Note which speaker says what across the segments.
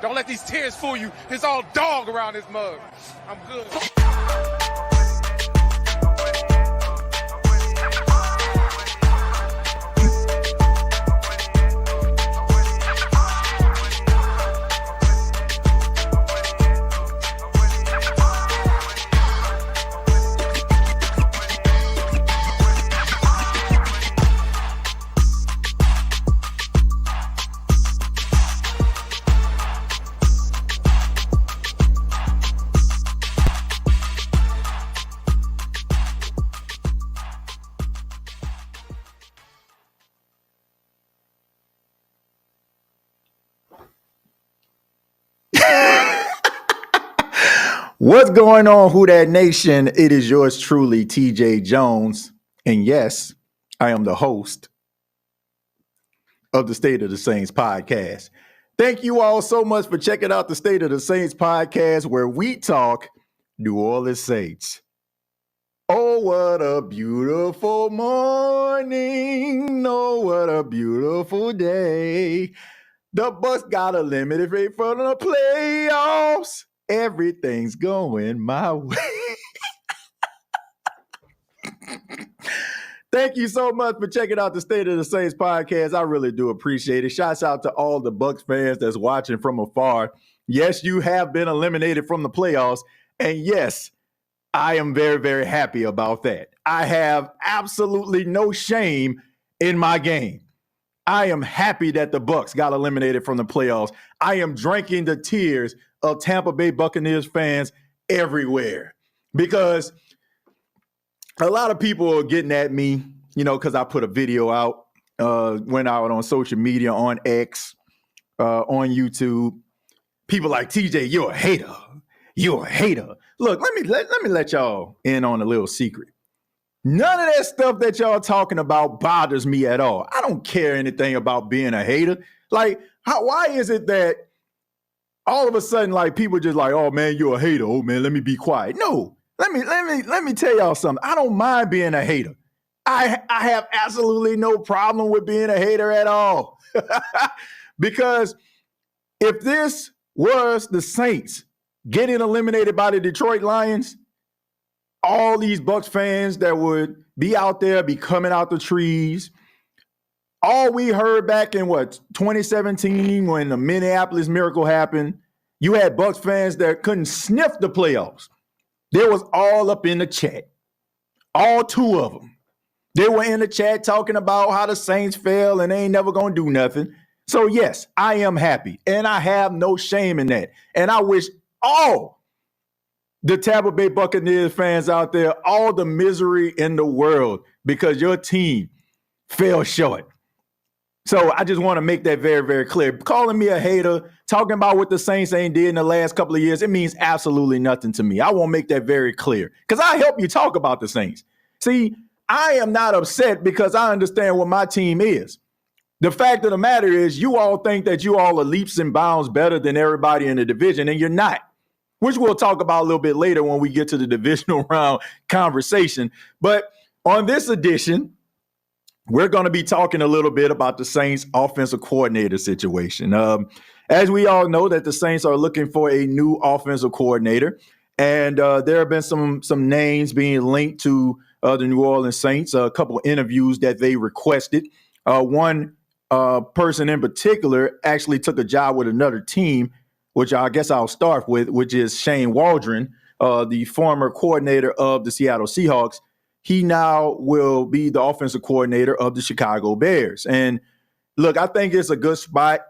Speaker 1: Don't let these tears fool you. It's all dog around this mug. I'm good.
Speaker 2: What's going on, Who Dat Nation? It is yours truly, TJ Jones. And yes, I am the host of the State of the Saints podcast. Thank you all so much for checking out the State of the Saints podcast, where we talk New Orleans Saints. Oh, what a beautiful morning. Oh, what a beautiful day. The Bucks got eliminated right from the playoffs. Everything's going my way. Thank you so much for checking out the State of the Saints podcast. I really do appreciate it. Shouts out to all the Bucks fans that's watching from afar. Yes, you have been eliminated from the playoffs. And yes, I am very, very happy about that. I have absolutely no shame in my game. I am happy that the Bucks got eliminated from the playoffs. I am drinking the tears of Tampa Bay Buccaneers fans everywhere, because a lot of people are getting at me, because I put a video out, went out on social media, on X, on YouTube. People like, TJ, you're a hater. You're a hater. Look, let me let y'all in on a little secret. None of that stuff that y'all talking about bothers me at all. I don't care anything about being a hater. Like, why is it that all of a sudden, like, people just like, oh man, you're a hater. Oh man, let me be quiet. No, let me tell y'all something. I don't mind being a hater. I have absolutely no problem with being a hater at all. Because if this was the Saints getting eliminated by the Detroit Lions, all these Bucs fans that would be out there, be coming out the trees. All we heard back in 2017, when the Minneapolis Miracle happened, you had Bucs fans that couldn't sniff the playoffs. They was all up in the chat. All two of them. They were in the chat talking about how the Saints fell and they ain't never gonna do nothing. So yes, I am happy, and I have no shame in that. And I wish all the Tampa Bay Buccaneers fans out there all the misery in the world, because your team fell short. So I just want to make that very, very clear. Calling me a hater, talking about what the Saints ain't did in the last couple of years, it means absolutely nothing to me. I want to make that very clear, because I help you talk about the Saints. See, I am not upset because I understand what my team is. The fact of the matter is, you all think that you all are leaps and bounds better than everybody in the division, and you're not, which we'll talk about a little bit later when we get to the divisional round conversation. But on this edition, we're going to be talking a little bit about the Saints offensive coordinator situation. As we all know, that the Saints are looking for a new offensive coordinator, and there have been some names being linked to the New Orleans Saints, a couple of interviews that they requested. One person in particular actually took a job with another team, which I guess I'll start with, which is Shane Waldron, the former coordinator of the Seattle Seahawks. He now will be the offensive coordinator of the Chicago Bears. And look, I think it's a good spot.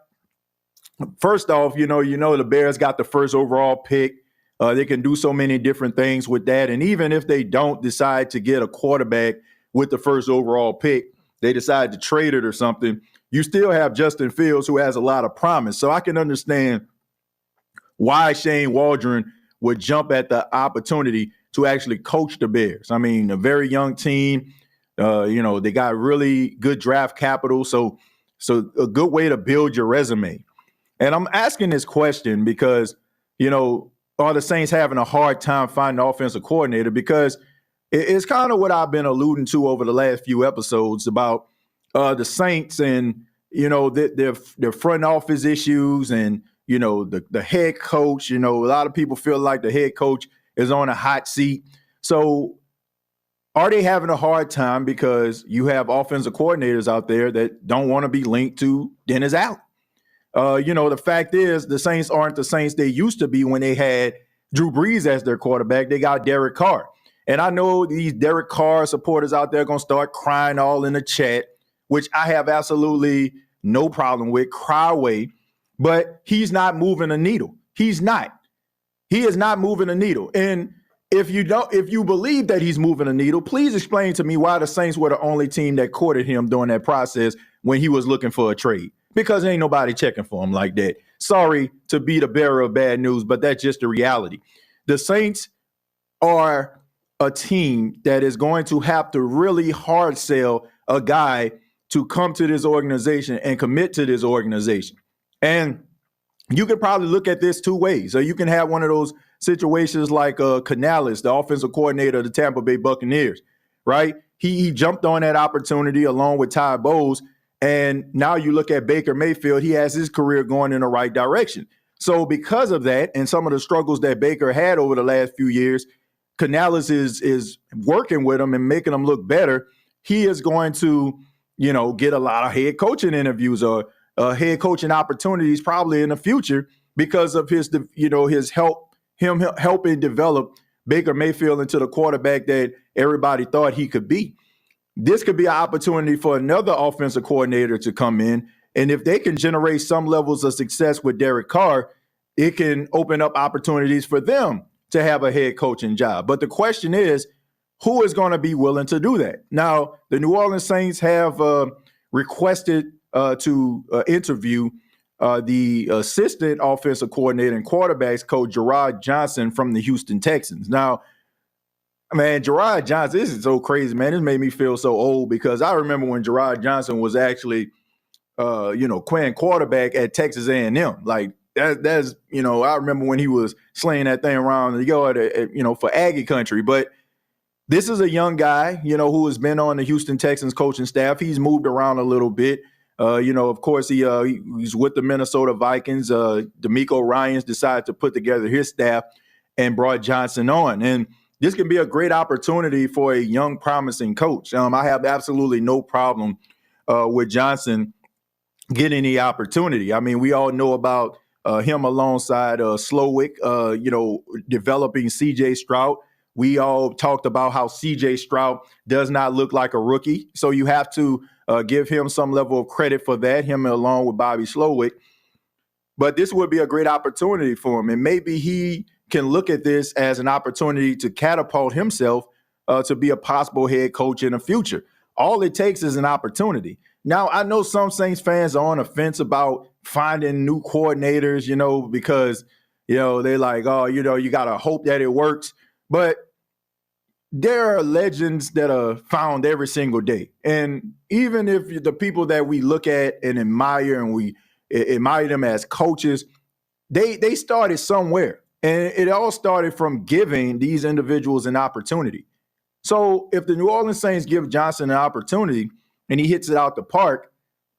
Speaker 2: First off, the Bears got the first overall pick. They can do so many different things with that. And even if they don't decide to get a quarterback with the first overall pick, they decide to trade it or something, you still have Justin Fields, who has a lot of promise. So I can understand why Shane Waldron would jump at the opportunity to actually coach the Bears. I mean, a very young team. They got really good draft capital. So a good way to build your resume. And I'm asking this question because, are the Saints having a hard time finding an offensive coordinator? Because it's kind of what I've been alluding to over the last few episodes about the Saints and, their front office issues and, the head coach. A lot of people feel like the head coach is on a hot seat. So are they having a hard time because you have offensive coordinators out there that don't want to be linked to Dennis Allen? The fact is the Saints aren't the Saints they used to be when they had Drew Brees as their quarterback. They got Derek Carr. And I know these Derek Carr supporters out there are going to start crying all in the chat, which I have absolutely no problem with. Cry away. But he's not moving a needle. He's not. He is not moving a needle. And if you believe that he's moving a needle, please explain to me why the Saints were the only team that courted him during that process when he was looking for a trade. Because ain't nobody checking for him like that. Sorry to be the bearer of bad news, but that's just the reality. The Saints are a team that is going to have to really hard sell a guy to come to this organization and commit to this organization. And you could probably look at this two ways. So you can have one of those situations like Canales, the offensive coordinator of the Tampa Bay Buccaneers, right? He jumped on that opportunity along with Ty Bowles. And now you look at Baker Mayfield, he has his career going in the right direction. So because of that and some of the struggles that Baker had over the last few years, Canales is working with him and making him look better. He is going to, get a lot of head coaching interviews or head coaching opportunities probably in the future because of his helping develop Baker Mayfield into the quarterback that everybody thought he could be. This could be an opportunity for another offensive coordinator to come in. And if they can generate some levels of success with Derek Carr, it can open up opportunities for them to have a head coaching job. But the question is, who is going to be willing to do that? Now, the New Orleans Saints have requested to interview the assistant offensive coordinator and quarterbacks coach Gerard Johnson from the Houston Texans. Now, man, Gerard Johnson, this is so crazy, man. This made me feel so old because I remember when Gerard Johnson was actually, playing quarterback at Texas A&M. Like that's, I remember when he was slaying that thing around the yard, for Aggie country. But this is a young guy, who has been on the Houston Texans coaching staff. He's moved around a little bit. Of course, he's with the Minnesota Vikings. D'Amico Ryans decided to put together his staff and brought Johnson on. And this can be a great opportunity for a young, promising coach. I have absolutely no problem with Johnson getting the opportunity. I mean, we all know about him alongside Slowick, developing C.J. Stroud. We all talked about how C.J. Stroud does not look like a rookie. So you have to give him some level of credit for that, him along with Bobby Slowick. But this would be a great opportunity for him. And maybe he can look at this as an opportunity to catapult himself to be a possible head coach in the future. All it takes is an opportunity. Now, I know some Saints fans are on the fence about finding new coordinators, because, they're like, oh, you got to hope that it works. But there are legends that are found every single day. And even if the people that we look at and admire and we admire them as coaches, they started somewhere. And it all started from giving these individuals an opportunity. So if the New Orleans Saints give Johnson an opportunity and he hits it out the park,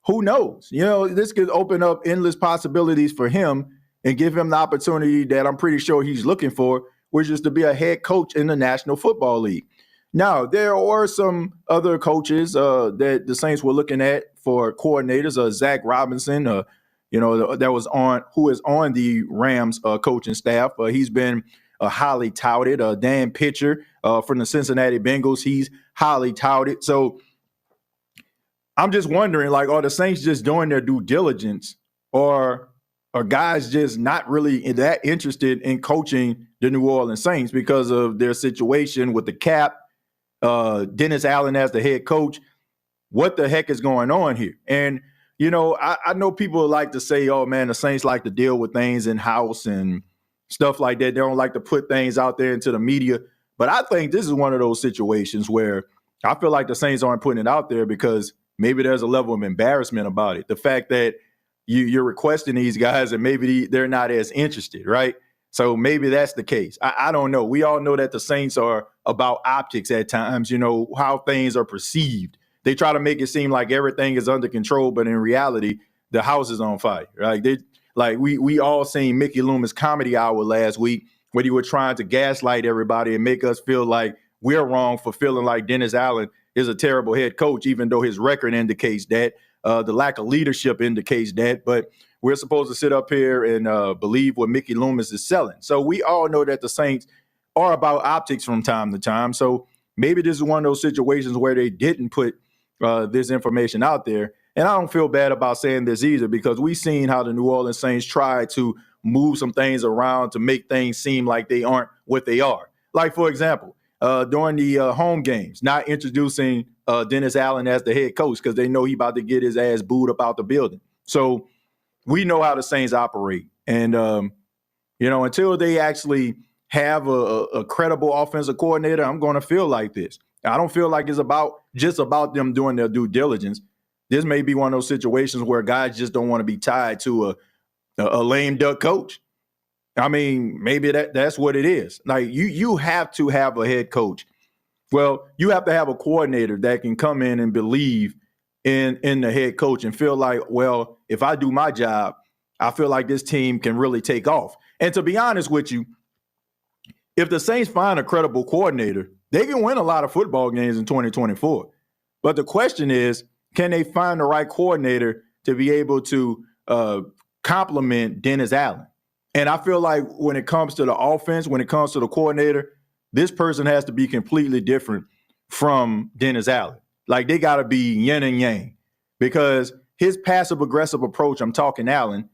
Speaker 2: who knows? This could open up endless possibilities for him and give him the opportunity that I'm pretty sure he's looking for, which is to be a head coach in the National Football League. Now, there are some other coaches that the Saints were looking at for coordinators. Zach Robinson, who is on the Rams coaching staff. He's been highly touted. Dan Pitcher from the Cincinnati Bengals, he's highly touted. So I'm just wondering, are the Saints just doing their due diligence, or are guys just not really that interested in coaching the New Orleans Saints because of their situation with the cap, Dennis Allen as the head coach? What the heck is going on here? And I know people like to say, oh, man, the Saints like to deal with things in-house and stuff like that. They don't like to put things out there into the media. But I think this is one of those situations where I feel like the Saints aren't putting it out there because maybe there's a level of embarrassment about it. The fact that you're requesting these guys and maybe they're not as interested, right? So maybe that's the case. I don't know. We all know that the Saints are about optics at times, how things are perceived. They try to make it seem like everything is under control, but in reality, the house is on fire. Right? Like we all seen Mickey Loomis Comedy Hour last week, where he was trying to gaslight everybody and make us feel like we're wrong for feeling like Dennis Allen is a terrible head coach, even though his record indicates that. The lack of leadership indicates that. But we're supposed to sit up here and believe what Mickey Loomis is selling. So we all know that the Saints are about optics from time to time. So maybe this is one of those situations where they didn't put this information out there. And I don't feel bad about saying this either, because we've seen how the New Orleans Saints try to move some things around to make things seem like they aren't what they are. Like, for example, during the home games, not introducing Dennis Allen as the head coach because they know he about to get his ass booed up out the building. So we know how the Saints operate. And, until they actually have a credible offensive coordinator, I'm going to feel like this. I don't feel like it's just about them doing their due diligence. This may be one of those situations where guys just don't want to be tied to a lame duck coach. I mean, maybe that's what it is. Like you have to have a head coach. Well, you have to have a coordinator that can come in and believe in the head coach and feel like, well, if I do my job, I feel like this team can really take off. And to be honest with you, if the Saints find a credible coordinator, they can win a lot of football games in 2024. But the question is, can they find the right coordinator to be able to complement Dennis Allen? And I feel like when it comes to the offense, when it comes to the coordinator, this person has to be completely different from Dennis Allen. Like they got to be yin and yang, because his passive aggressive approach, I'm talking Allen,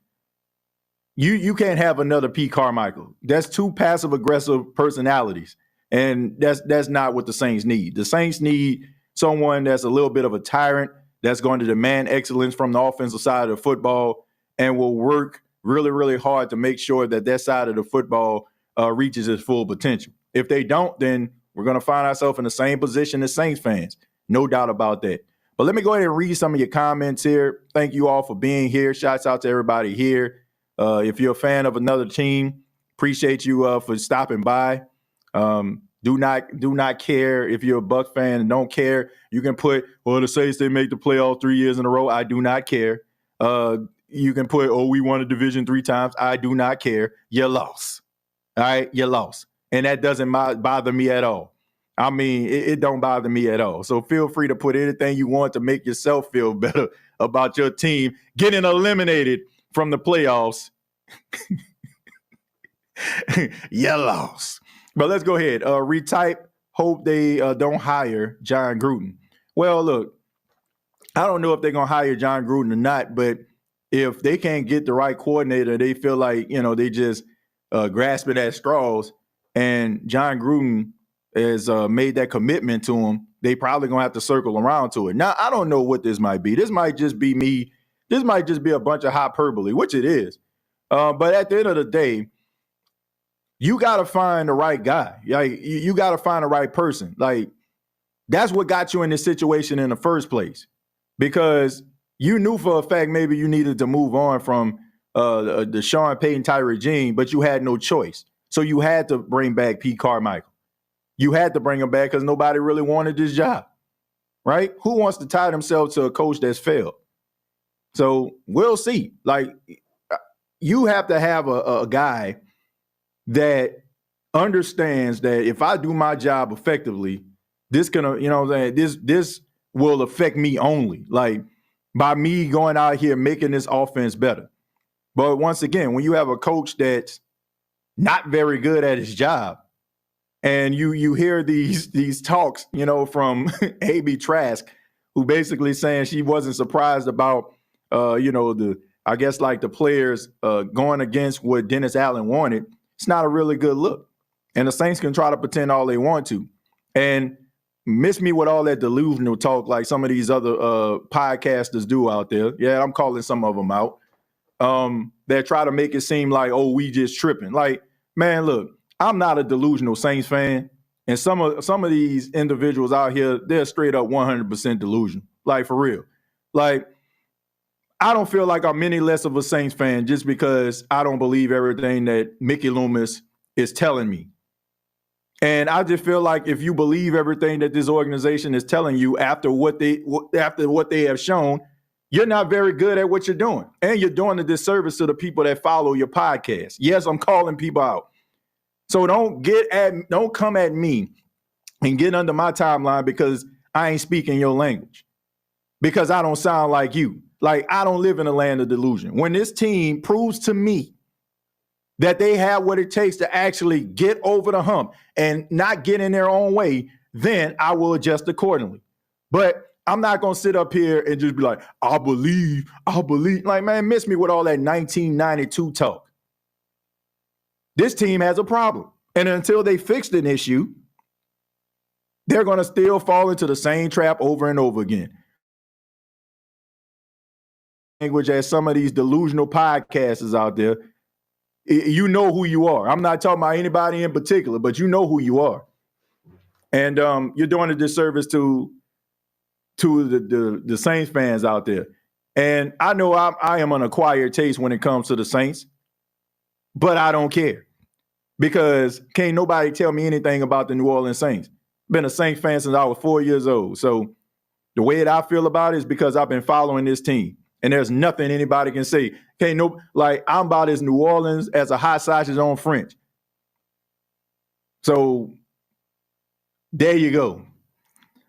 Speaker 2: you can't have another Pete Carmichael. That's two passive aggressive personalities. And that's not what the Saints need. The Saints need someone that's a little bit of a tyrant, that's going to demand excellence from the offensive side of the football and will work really, really hard to make sure that side of the football reaches its full potential. If they don't, then we're going to find ourselves in the same position as Saints fans. No doubt about that. But let me go ahead and read some of your comments here. Thank you all for being here. Shouts out to everybody here. If you're a fan of another team, appreciate you for stopping by. Do not care if you're a Bucs fan and don't care. You can put, well, the Saints, they make the playoffs 3 years in a row. I do not care. You can put, oh, we won a division 3 times. I do not care. You lost. All right, you lost. And that doesn't bother me at all. I mean, it don't bother me at all. So feel free to put anything you want to make yourself feel better about your team getting eliminated from the playoffs. You lost. But let's go ahead. Retype, hope they don't hire John Gruden. Well, look, I don't know if they're going to hire John Gruden or not, but if they can't get the right coordinator, they feel like, they just grasping at straws, and John Gruden has made that commitment to him, they probably going to have to circle around to it. Now, I don't know what this might be. This might just be me. This might just be a bunch of hyperbole, which it is. But at the end of the day, you got to find the right guy. Like, you got to find the right person. Like, that's what got you in this situation in the first place, because you knew for a fact maybe you needed to move on from the Sean Payton type regime, but you had no choice. So you had to bring back Pete Carmichael. You had to bring him back because nobody really wanted this job, right? Who wants to tie themselves to a coach that's failed? So we'll see. Like, you have to have a guy that understands that if I do my job effectively, this this will affect me only. Like, by me going out here making this offense better. But once again, when you have a coach that's not very good at his job, and you hear these talks, from A.B. Trask, who basically saying she wasn't surprised about, the players going against what Dennis Allen wanted. It's not a really good look. And the Saints can try to pretend all they want to. And miss me with all that delusional talk like some of these other podcasters do out there. Yeah, I'm calling some of them out. That try to make it seem like, oh, we just tripping. Like, man, look, I'm not a delusional Saints fan. And some of these individuals out here, they're straight up 100% delusional. Like, for real. Like, I don't feel like I'm any less of a Saints fan just because I don't believe everything that Mickey Loomis is telling me. And I just feel like if you believe everything that this organization is telling you after what they have shown, You're not very good at what you're doing. And you're doing a disservice to the people that follow your podcast. Yes, I'm calling people out. So don't come at me and get under my timeline because I ain't speaking your language. Because I don't sound like you. Like, I don't live in a land of delusion. When this team proves to me that they have what it takes to actually get over the hump and not get in their own way, then I will adjust accordingly. But I'm not going to sit up here and just be like, I believe. Like, man, miss me with all that 1992 talk. This team has a problem. And until they fix an issue, they're going to still fall into the same trap over and over again. Language as some of these delusional podcasters out there, you know who you are. I'm not talking about anybody in particular, but you know who you are. And you're doing a disservice to the Saints fans out there. And I know I am an acquired taste when it comes to the Saints, but I don't care because can't nobody tell me anything about the New Orleans Saints. Been a Saints fan since I was 4 years old. So the way that I feel about it is because I've been following this team. And there's nothing anybody can say. I'm about as New Orleans as a hot sausage on French. So there you go.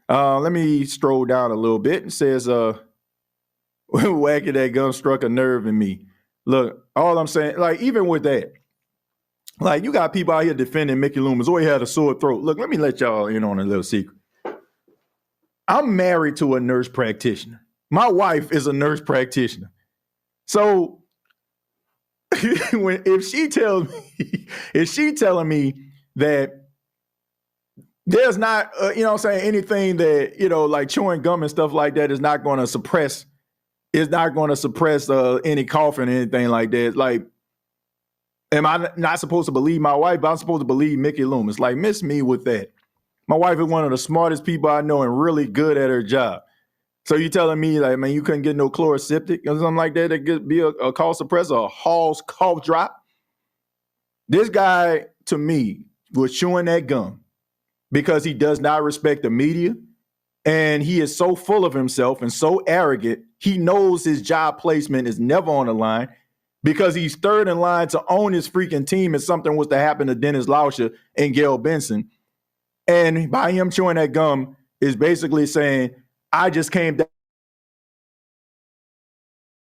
Speaker 2: Let me stroll down a little bit. It says, wacky that gun struck a nerve in me. Look, all I'm saying, like, even with that, like, you got people out here defending Mickey Loomis. Oh, he had a sore throat. Look, let me let y'all in on a little secret. I'm married to a nurse practitioner. My wife is a nurse practitioner. So if she telling me that there's not, anything that, like chewing gum and stuff like that is not going to suppress any coughing or anything like that. Like, am I not supposed to believe my wife? But I'm supposed to believe Mickey Loomis. Like, miss me with that. My wife is one of the smartest people I know and really good at her job. So you telling me, like, man, you couldn't get no chloroseptic or something like that could be a cough suppressor, a Hall's cough drop? This guy, to me, was chewing that gum because he does not respect the media, and he is so full of himself and so arrogant, he knows his job placement is never on the line because he's third in line to own his freaking team if something was to happen to Dennis Lauscher and Gail Benson. And by him chewing that gum is basically saying, I just came down.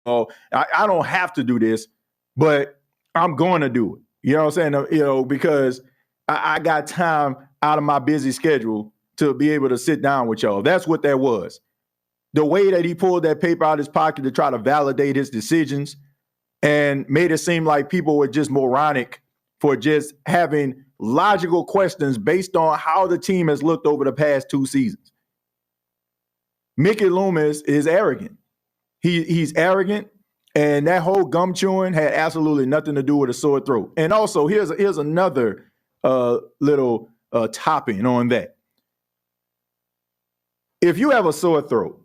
Speaker 2: Oh, I don't have to do this, but I'm going to do it. You know what I'm saying? Because I got time out of my busy schedule to be able to sit down with y'all. That's what that was. The way that he pulled that paper out of his pocket to try to validate his decisions and made it seem like people were just moronic for just having logical questions based on how the team has looked over the past 2 seasons. Mickey Loomis is arrogant. He's arrogant, and that whole gum chewing had absolutely nothing to do with a sore throat. And also, here's another little topping on that. If you have a sore throat,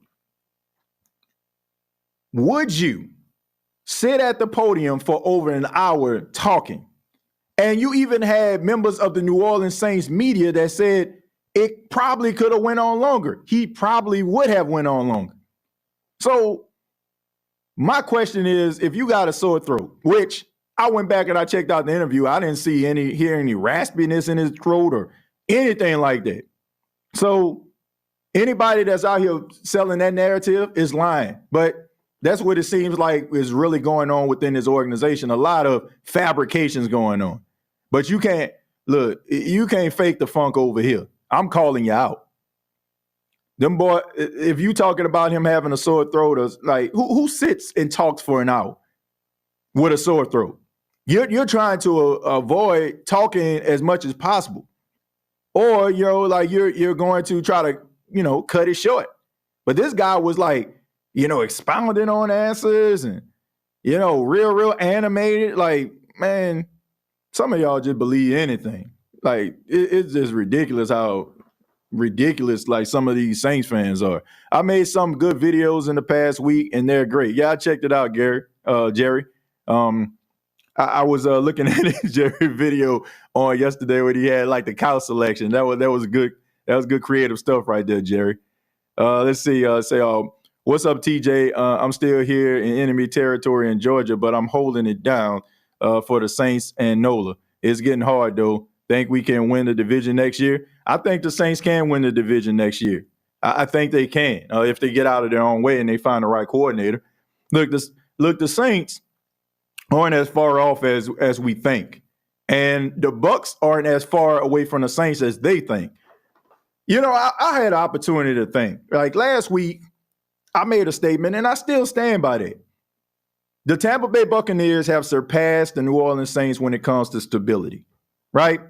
Speaker 2: would you sit at the podium for over an hour talking? And you even had members of the New Orleans Saints media that said it probably could have went on longer. He probably would have went on longer. So my question is, if you got a sore throat, which I went back and I checked out the interview, I didn't hear any raspiness in his throat or anything like that. So anybody that's out here selling that narrative is lying. But that's what it seems like is really going on within this organization. A lot of fabrications going on. But you can't fake the funk over here. I'm calling you out. Them boy, if you talking about him having a sore throat, or like who sits and talks for an hour with a sore throat? You're trying to avoid talking as much as possible, or you're going to try to cut it short. But this guy was like expounding on answers and real animated. Like, man, some of y'all just believe anything. Like it's just ridiculous how ridiculous like some of these Saints fans are. I made some good videos in the past week and they're great. Yeah, I checked it out, Jerry. I was looking at his Jerry video on yesterday when he had like the couch selection. That was good. That was good creative stuff right there, Jerry. Let's see. What's up, TJ? I'm still here in enemy territory in Georgia, but I'm holding it down for the Saints and Nola. It's getting hard, though. Think we can win the division next year? I think the Saints can win the division next year. I think they can if they get out of their own way and they find the right coordinator. Look, the Saints aren't as far off as we think, and the Bucs aren't as far away from the Saints as they think. You know, I had an opportunity to think. Like last week, I made a statement, and I still stand by that. The Tampa Bay Buccaneers have surpassed the New Orleans Saints when it comes to stability, right?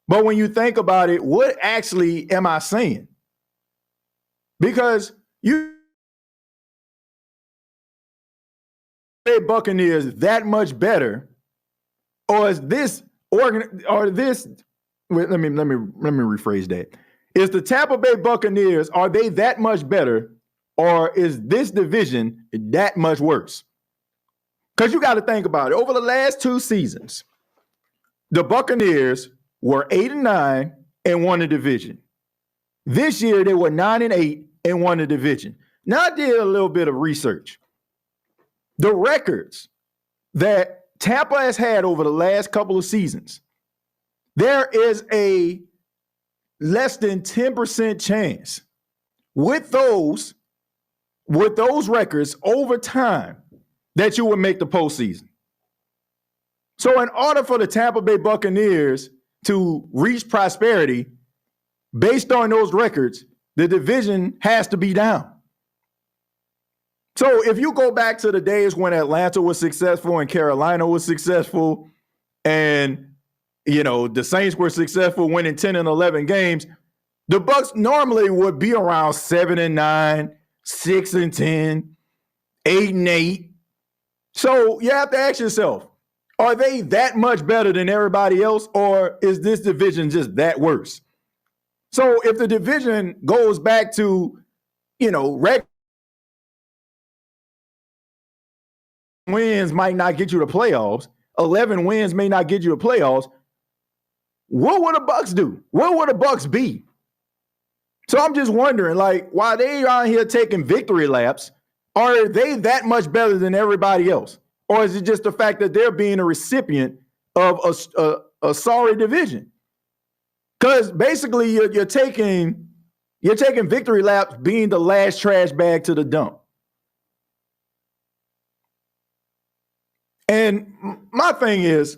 Speaker 2: But when you think about it, what actually am I saying? Because you say Buccaneers that much better, or is this let me rephrase that. Is the Tampa Bay Buccaneers, are they that much better, or is this division that much worse? Because you got to think about it. Over the last 2 seasons, the Buccaneers were 8-9 and won the division. This year, they were 9-8 and won the division. Now, I did a little bit of research. The records that Tampa has had over the last couple of seasons, there is a less than 10% chance with those records over time that you would make the postseason. So in order for the Tampa Bay Buccaneers to reach prosperity based on those records, the division has to be down. So if you go back to the days when Atlanta was successful and Carolina was successful and, you know, the Saints were successful winning 10 and 11 games, the Bucs normally would be around 7-9, 6-10, 8-8. So you have to ask yourself, are they that much better than everybody else, or is this division just that worse? So if the division goes back to, you know, wins might not get you to playoffs, 11 wins may not get you to playoffs, what would the Bucs do? What would the Bucs be? So I'm just wondering, like, while they are here taking victory laps, are they that much better than everybody else? Or is it just the fact that they're being a recipient of a sorry division? Because basically you're taking victory laps being the last trash bag to the dump. And my thing is,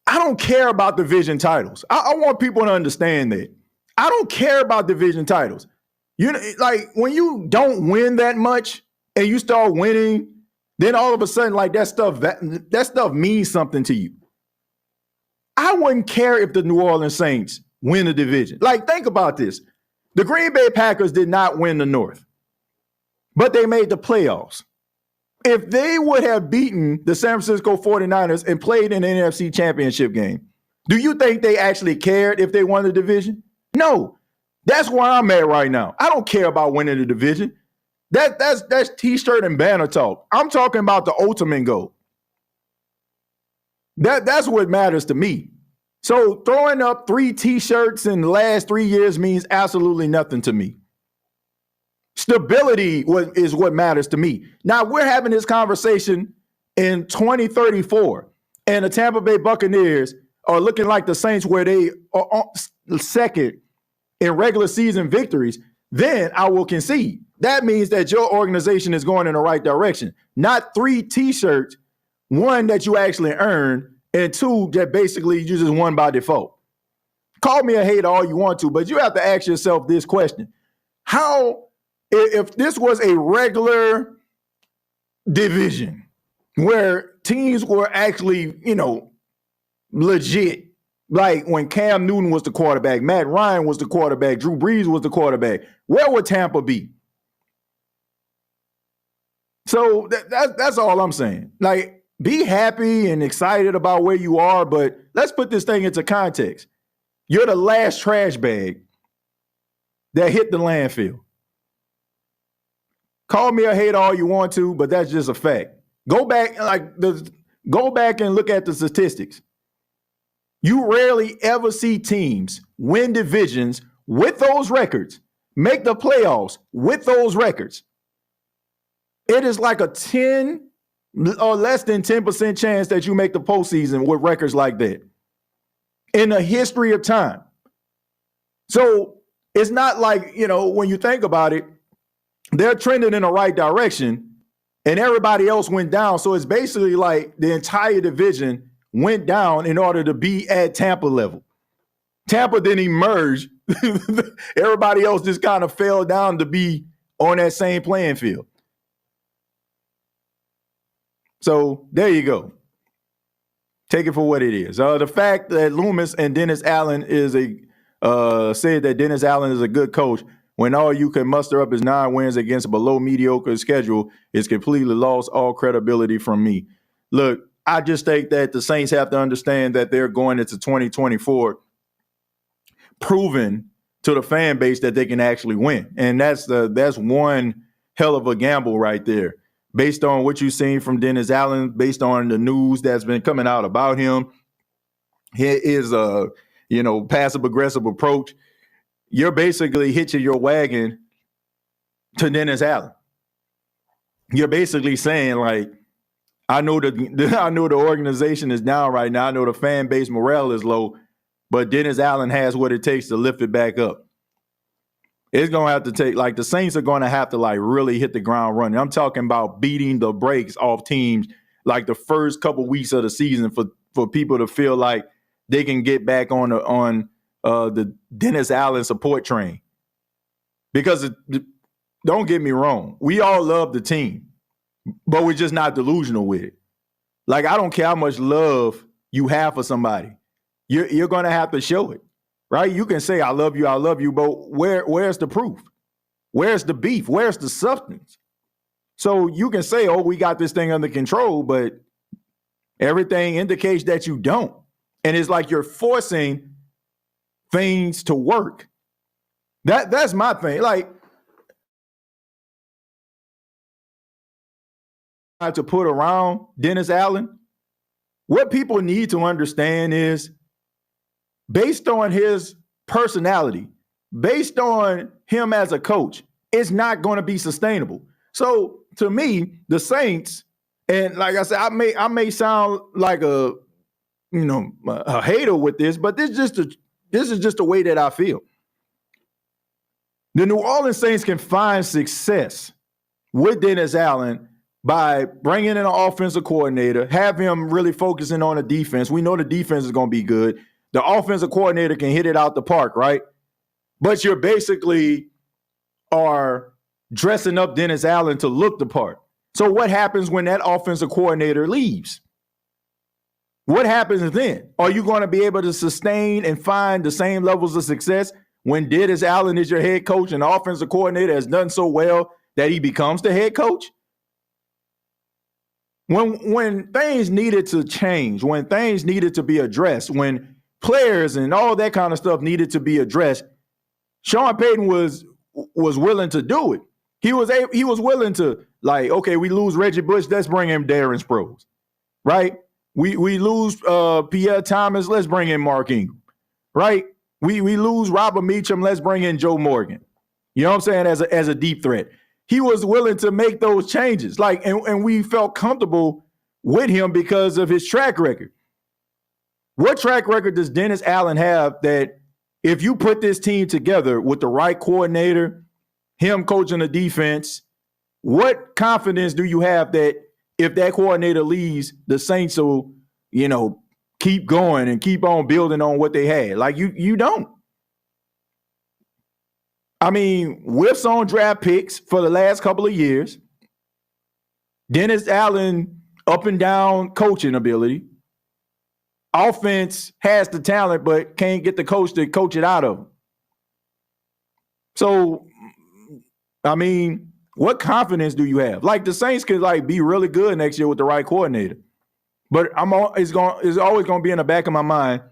Speaker 2: I don't care about division titles. I want people to understand that. I don't care about division titles. You know, like when you don't win that much and you start winning, then all of a sudden, like that stuff means something to you. I wouldn't care if the New Orleans Saints win the division. Like, think about this. The Green Bay Packers did not win the North, but they made the playoffs. If they would have beaten the San Francisco 49ers and played in an NFC championship game, do you think they actually cared if they won the division? No. That's where I'm at right now. I don't care about winning the division. That's T-shirt and banner talk. I'm talking about the ultimate goal. That's what matters to me. So throwing up 3 T-shirts in the last 3 years means absolutely nothing to me. Stability is what matters to me. Now, we're having this conversation in 2034, and the Tampa Bay Buccaneers are looking like the Saints where they are second in regular season victories. Then I will concede. That means that your organization is going in the right direction. Not 3 T-shirts, 1 that you actually earned, and 2 that basically you just won by default. Call me a hater all you want to, but you have to ask yourself this question. How, if this was a regular division where teams were actually, you know, legit, like when Cam Newton was the quarterback, Matt Ryan was the quarterback, Drew Brees was the quarterback, where would Tampa be? So that's all I'm saying. Like, be happy and excited about where you are, but let's put this thing into context. You're the last trash bag that hit the landfill. Call me a hater all you want to, but that's just a fact. Go back and look at the statistics. You rarely ever see teams win divisions with those records, make the playoffs with those records, it is like a 10 or less than 10% chance that you make the postseason with records like that in the history of time. So it's not like, when you think about it, they're trending in the right direction and everybody else went down. So it's basically like the entire division went down in order to be at Tampa level. Tampa then emerged. Everybody else just kind of fell down to be on that same playing field. So there you go. Take it for what it is. The fact that Loomis and Dennis Allen said that Dennis Allen is a good coach when all you can muster up is 9 wins against a below mediocre schedule is completely lost all credibility from me. Look, I just think that the Saints have to understand that they're going into 2024 proven to the fan base that they can actually win. And that's one hell of a gamble right there. Based on what you've seen from Dennis Allen, based on the news that's been coming out about him, his passive-aggressive approach, you're basically hitching your wagon to Dennis Allen. You're basically saying, like, I know the organization is down right now. I know the fan base morale is low, but Dennis Allen has what it takes to lift it back up. It's going to have to take, like, the Saints are going to have to, like, really hit the ground running. I'm talking about beating the brakes off teams like the first couple weeks of the season for people to feel like they can get back on the Dennis Allen support train. Because don't get me wrong, we all love the team, but we're just not delusional with it. Like, I don't care how much love you have for somebody. You're going to have to show it. Right? You can say, I love you, but where's the proof? Where's the beef? Where's the substance? So you can say, oh, we got this thing under control, but everything indicates that you don't. And it's like you're forcing things to work. That's my thing. Like, to put around Dennis Allen, what people need to understand is, based on his personality, based on him as a coach, it's not going to be sustainable. So to me, the Saints, and like I said, I may sound like a hater with this, but this is just the way that I feel. The New Orleans Saints can find success with Dennis Allen by bringing in an offensive coordinator, have him really focusing on the defense. We know the defense is going to be good. The offensive coordinator can hit it out the park, right? But you're basically are dressing up Dennis Allen to look the part. So what happens when that offensive coordinator leaves? What happens then? Are you going to be able to sustain and find the same levels of success when Dennis Allen is your head coach and the offensive coordinator has done so well that he becomes the head coach? When things needed to change, when things needed to be addressed, when players and all that kind of stuff needed to be addressed, Sean Payton was willing to do it. He was willing to, like, okay, we lose Reggie Bush, let's bring in Darren Sproles, right? We lose Pierre Thomas, let's bring in Mark Ingram, right? We lose Robert Meacham, let's bring in Joe Morgan. You know what I'm saying? As a deep threat. He was willing to make those changes, like, and we felt comfortable with him because of his track record. What track record does Dennis Allen have that if you put this team together with the right coordinator, him coaching the defense, what confidence do you have that if that coordinator leaves, the Saints will, keep going and keep on building on what they had? Like, you don't. I mean, whiffs on draft picks for the last couple of years. Dennis Allen up and down coaching ability. Offense has the talent, but can't get the coach to coach it out of them. So, I mean, what confidence do you have? Like, the Saints could, like, be really good next year with the right coordinator. But it's always going to be in the back of my mind,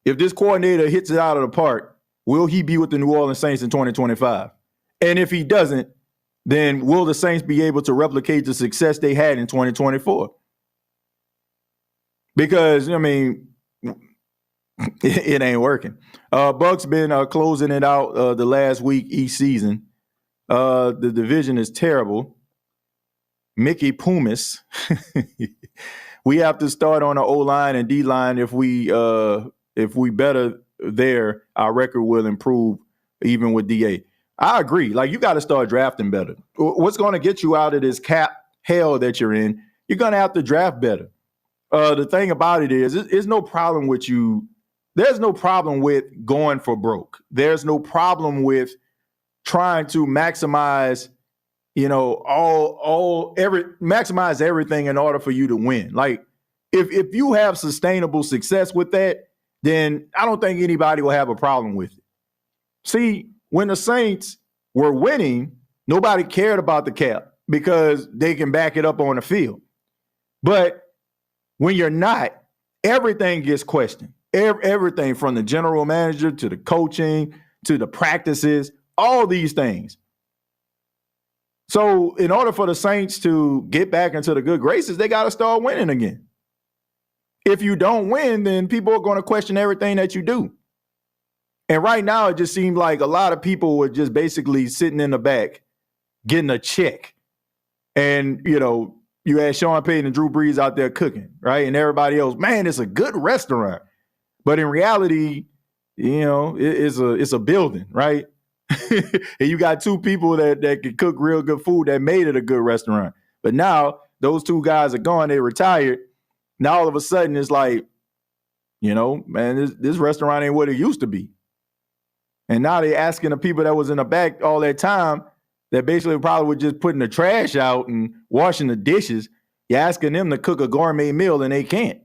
Speaker 2: if this coordinator hits it out of the park, will he be with the New Orleans Saints in 2025? And if he doesn't, then will the Saints be able to replicate the success they had in 2024? Because, I mean, it ain't working. Bucks been closing it out the last week each season. The division is terrible. Mickey Loomis. We have to start on the O-line and D-line. If we better there, our record will improve even with DA. I agree. Like, you got to start drafting better. What's going to get you out of this cap hell that you're in? You're going to have to draft better. The thing about it is, there's no problem with you. There's no problem with going for broke. There's no problem with trying to maximize, maximize everything in order for you to win. Like, if you have sustainable success with that, then I don't think anybody will have a problem with it. See, when the Saints were winning, nobody cared about the cap because they can back it up on the field. But when you're not, everything gets questioned. Everything from the general manager to the coaching to the practices, all these things. So in order for the Saints to get back into the good graces, they got to start winning again. If you don't win, then people are going to question everything that you do. And right now, it just seemed like a lot of people were just basically sitting in the back, getting a check. And, you had Sean Payton and Drew Brees out there cooking, right? And everybody else, man, it's a good restaurant. But in reality, it's a building, right? And you got two people that can cook real good food that made it a good restaurant. But now those two guys are gone. They retired. Now all of a sudden it's like, man, this restaurant ain't what it used to be. And now they're asking the people that was in the back all that time that basically probably were just putting the trash out and washing the dishes. You're asking them to cook a gourmet meal and they can't.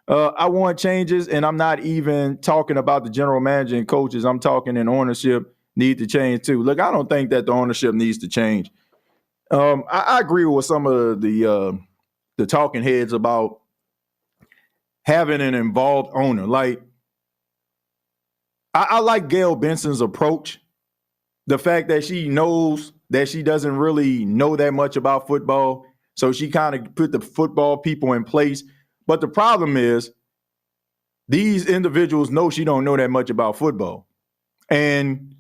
Speaker 2: I want changes, and I'm not even talking about the general manager and coaches. I'm talking in ownership need to change too. Look, I don't think that the ownership needs to change. I agree with some of the talking heads about having an involved owner. Like, I like Gail Benson's approach. The fact that she knows that she doesn't really know that much about football, so she kind of put the football people in place. But the problem is these individuals know she don't know that much about football. And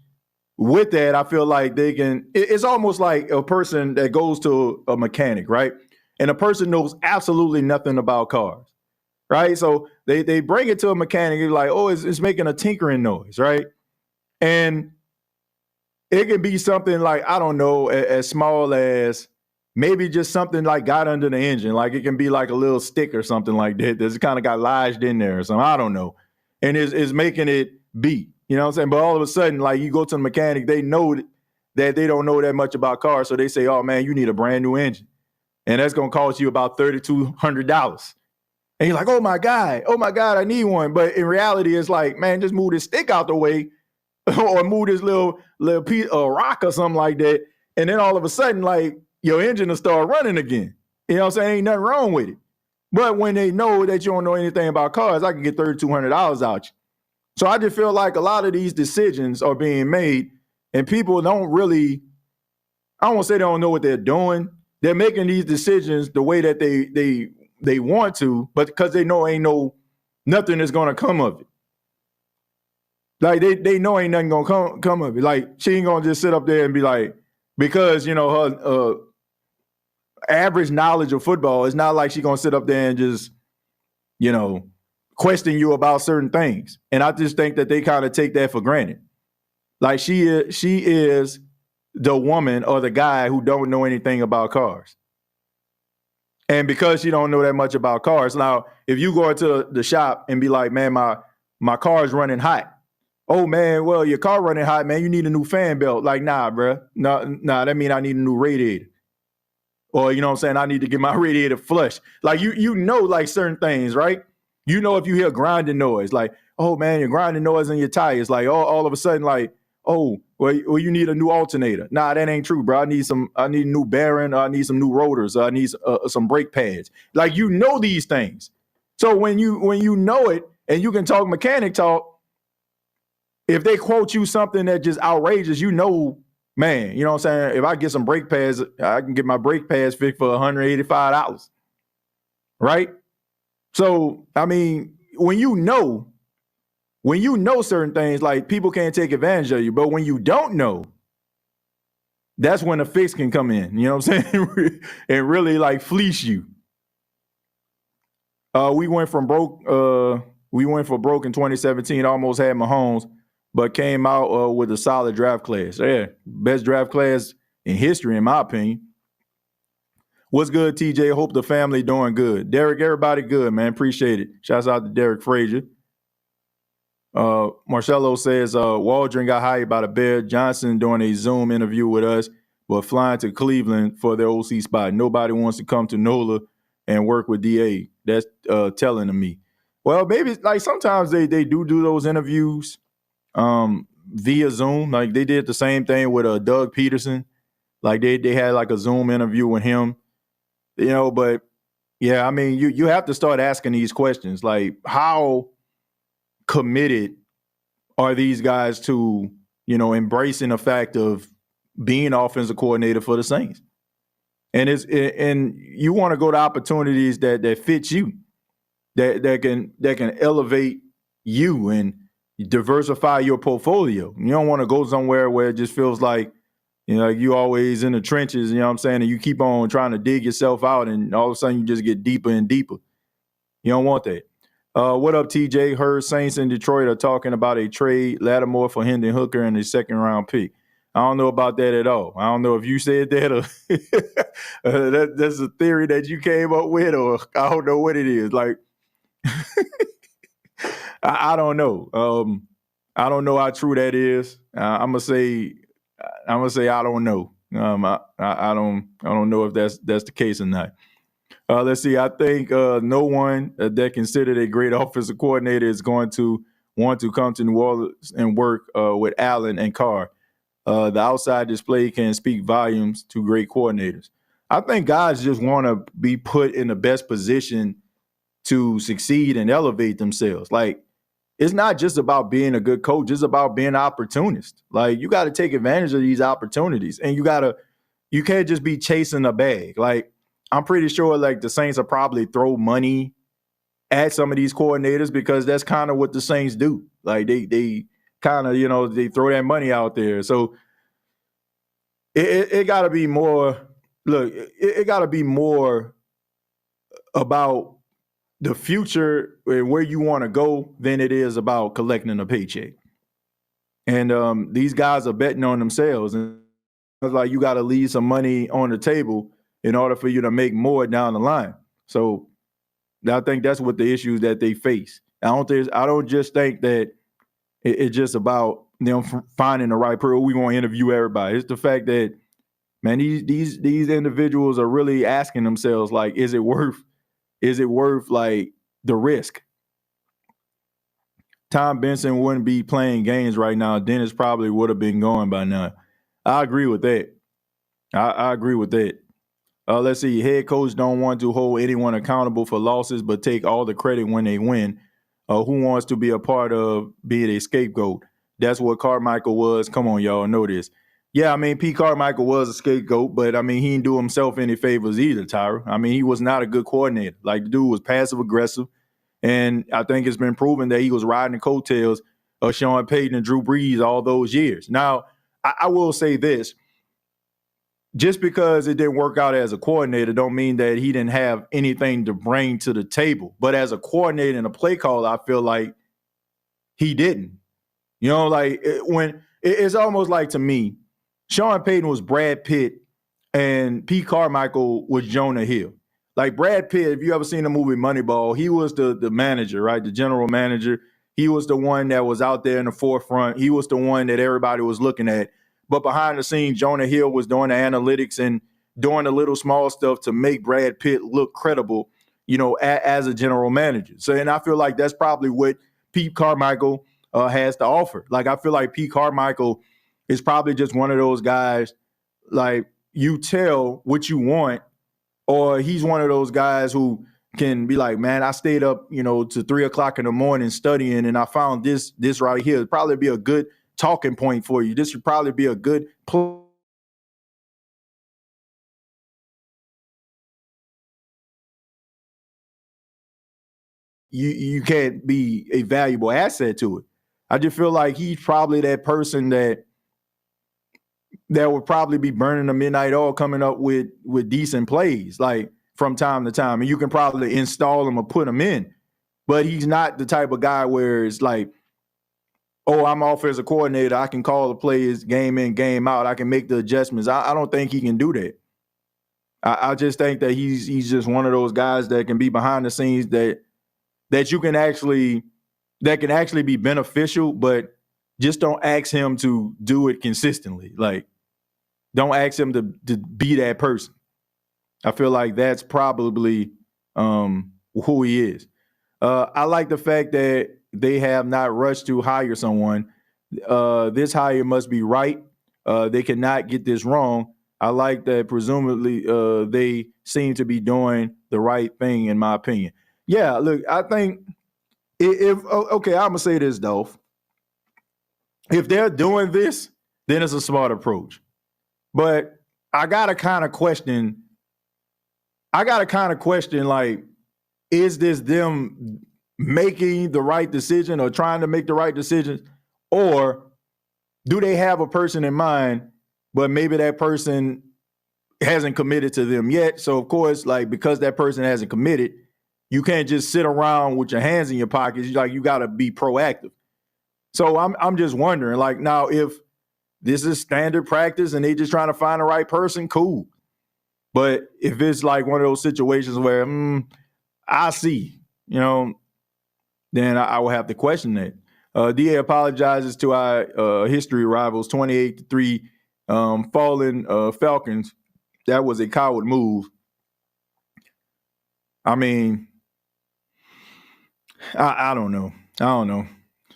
Speaker 2: with that, I feel like it's almost like a person that goes to a mechanic, right? And a person knows absolutely nothing about cars, right? So they bring it to a mechanic, you're like, oh, it's making a tinkering noise, right? And it can be something like, I don't know, as small as maybe just something like got under the engine. Like, it can be like a little stick or something like that that's kind of got lodged in there or something. I don't know. And it's making it beat. You know what I'm saying? But all of a sudden, like, you go to the mechanic, they know that they don't know that much about cars. So they say, oh, man, you need a brand new engine. And that's going to cost you about $3,200. And you're like, oh, my God, I need one. But in reality, it's like, man, just move this stick out the way or move this little piece of rock or something like that. And then all of a sudden, like, your engine will start running again. You know what I'm saying? Ain't nothing wrong with it. But when they know that you don't know anything about cars, I can get $3,200 out you. So I just feel like a lot of these decisions are being made and people don't really, I don't want to say they don't know what they're doing. They're making these decisions the way that they want to, but because they know nothing is going to come of it. Like, they know ain't nothing going to come of it. Like, she ain't going to just sit up there and be like, because, her average knowledge of football, it's not like she's going to sit up there and just, question you about certain things. And I just think that they kind of take that for granted. Like, she is the woman or the guy who don't know anything about cars. And because she don't know that much about cars, now, if you go into the shop and be like, man, my car's running hot. Oh, man, well, your car running hot, man, you need a new fan belt. Like, nah, bro. Nah, that mean I need a new radiator. Or, you know what I'm saying, I need to get my radiator flushed. Like, you know, like, certain things, right? You know, if you hear grinding noise, like, oh, man, you're grinding noise in your tires. Like, all of a sudden, like, oh, well, you need a new alternator. Nah, that ain't true, bro. I need a new bearing. I need some new rotors. I need some brake pads. Like, you know these things. So when you know it and you can talk mechanic talk, if they quote you something that just outrageous, man, you know what I'm saying? If I get some brake pads, I can get my brake pads fixed for $185, right? So, I mean, when you know certain things, like people can't take advantage of you, but when you don't know, that's when a fix can come in. You know what I'm saying? And really like fleece you. We went for broke in 2017. Almost had Mahomes, but came out with a solid draft class. Yeah, best draft class in history, in my opinion. What's good, TJ? Hope the family doing good. Derek, everybody good, man. Appreciate it. Shouts out to Derek Frazier. Marcelo says Waldron got hired by the Bears. Johnson doing a Zoom interview with us, but flying to Cleveland for their OC spot. Nobody wants to come to NOLA and work with DA. That's telling to me. Well, maybe like sometimes they do those interviews via Zoom. Like they did the same thing with Doug Peterson. Like they had like a Zoom interview with him. You know, but yeah, I mean, you have to start asking these questions. Like how committed are these guys to, embracing the fact of being offensive coordinator for the Saints? And you want to go to opportunities that fit you, that can elevate you and diversify your portfolio. You don't want to go somewhere where it just feels like, like you always in the trenches, you know what I'm saying? And you keep on trying to dig yourself out and all of a sudden you just get deeper and deeper. You don't want that. What up, TJ? Heard Saints in Detroit are talking about a trade, Lattimore for Hendon Hooker and a second-round pick. I don't know about that at all. I don't know if you said that or that's a theory that you came up with, or I don't know what it is. Like, I don't know. I don't know how true that is. I'm gonna say I don't know. I don't know if that's the case or not. Let's see. I think no one that considered a great offensive coordinator is going to want to come to New Orleans and work with Allen and Carr. The outside display can speak volumes to great coordinators. I think guys just want to be put in the best position to succeed and elevate themselves. Like, it's not just about being a good coach. It's about being an opportunist. Like, you got to take advantage of these opportunities, and you can't just be chasing a bag. Like, I'm pretty sure like the Saints will probably throw money at some of these coordinators because that's kind of what the Saints do. Like they kind of, they throw that money out there. So it got to be more, it got to be more about the future and where you want to go than it is about collecting a paycheck. And these guys are betting on themselves. And it's like you got to leave some money on the table in order for you to make more down the line. So I think that's what the issues that they face. I don't just think that it's just about them finding the right person. We want to interview everybody. It's the fact that, man, these individuals are really asking themselves, like, is it worth like the risk? Tom Benson wouldn't be playing games right now. Dennis probably would have been going by now. I agree with that. I agree with that. Let's see. Head coach don't want to hold anyone accountable for losses, but take all the credit when they win. Who wants to be a part of being a scapegoat? That's what Carmichael was. Come on, y'all, know this. Yeah, I mean, Pete Carmichael was a scapegoat, but I mean, he didn't do himself any favors either, Tyra. I mean, he was not a good coordinator. Like, the dude was passive aggressive, and I think it's been proven that he was riding the coattails of Sean Payton and Drew Brees all those years. Now, I will say this. Just because it didn't work out as a coordinator don't mean that he didn't have anything to bring to the table. But as a coordinator and a play caller, I feel like he didn't. Like it's almost like, to me, Sean Payton was Brad Pitt and Pete Carmichael was Jonah Hill. Like Brad Pitt, if you ever seen the movie Moneyball, he was the manager, right? The general manager. He was the one that was out there in the forefront. He was the one that everybody was looking at. But behind the scenes, Jonah Hill was doing the analytics and doing the little small stuff to make Brad Pitt look credible, as a general manager. So, and I feel like that's probably what Pete Carmichael has to offer. Like, I feel like Pete Carmichael is probably just one of those guys, like, you tell what you want, or he's one of those guys who can be like, man, I stayed up, to 3:00 in the morning studying, and I found this right here. It'd probably be a good talking point for you. This should probably be a good you can't be a valuable asset to it. I just feel like he's probably that person that would probably be burning the midnight oil, coming up with decent plays like from time to time, and you can probably install him or put him in. But he's not the type of guy where it's like, oh, I'm offensive coordinator, I can call the plays game in, game out, I can make the adjustments. I don't think he can do that. I just think that he's just one of those guys that can be behind the scenes that you can actually be beneficial, but just don't ask him to do it consistently. Like, don't ask him to be that person. I feel like that's probably who he is. I like the fact that they have not rushed to hire someone. This hire must be right. They cannot get this wrong. I like that presumably they seem to be doing the right thing, in my opinion. Yeah, look, I think I'm going to say this, Dolph. If they're doing this, then it's a smart approach. But I got to kind of question, like, is this them making the right decision or trying to make the right decisions? Or do they have a person in mind, but maybe that person hasn't committed to them yet? So, of course, like, because that person hasn't committed, you can't just sit around with your hands in your pockets. Like, you got to be proactive. So I'm just wondering, like, now if this is standard practice and they just trying to find the right person, cool. But if it's like one of those situations where I see, then I will have to question that. DA apologizes to our history rivals, 28-3, fallen Falcons. That was a coward move. I mean, I don't know.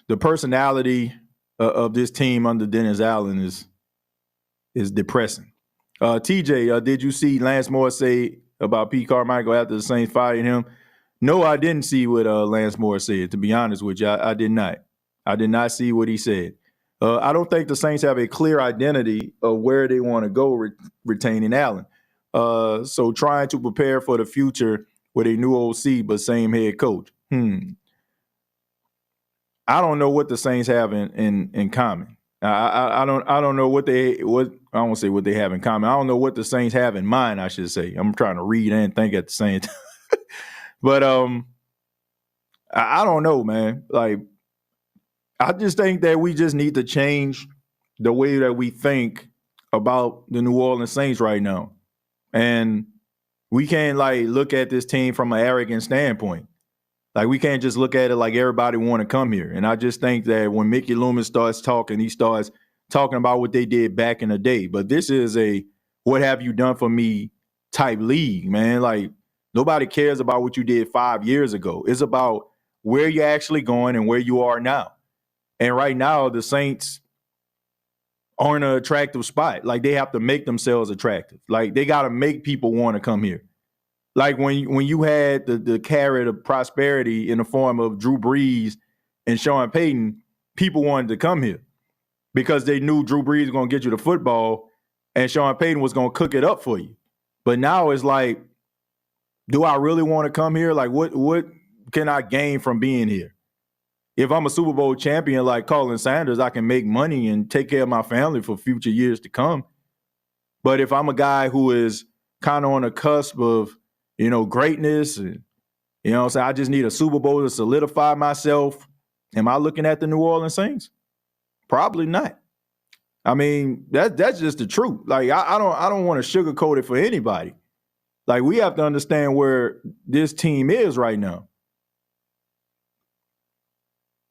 Speaker 2: The personality of this team under Dennis Allen is depressing. TJ, did you see Lance Moore say about Pete Carmichael after the Saints fired him? No, I didn't see what Lance Moore said, to be honest with you. I did not. I did not see what he said. I don't think the Saints have a clear identity of where they want to go retaining Allen. So trying to prepare for the future with a new OC but same head coach. I don't know what the Saints have in common. I don't know what I won't say what they have in common. I don't know what the Saints have in mind, I should say. I'm trying to read and think at the same time. But I don't know, man. Like, I just think that we just need to change the way that we think about the New Orleans Saints right now. And we can't, like, look at this team from an arrogant standpoint. Like, we can't just look at it like everybody want to come here. And I just think that when Mickey Loomis starts talking, he starts talking about what they did back in the day. But this is a what have you done for me type league, man. Like, nobody cares about what you did 5 years ago. It's about where you're actually going and where you are now. And right now, the Saints are in an attractive spot. Like, they have to make themselves attractive. Like, they got to make people want to come here. Like, when you had the carrot of prosperity in the form of Drew Brees and Sean Payton, people wanted to come here because they knew Drew Brees was going to get you the football and Sean Payton was going to cook it up for you. But now it's like, do I really want to come here? Like, what can I gain from being here? If I'm a Super Bowl champion like Colin Sanders, I can make money and take care of my family for future years to come. But if I'm a guy who is kind of on the cusp of, greatness, and, I just need a Super Bowl to solidify myself, am I looking at the New Orleans Saints? Probably not. I mean, that's just the truth. Like, I don't want to sugarcoat it for anybody. Like, we have to understand where this team is right now.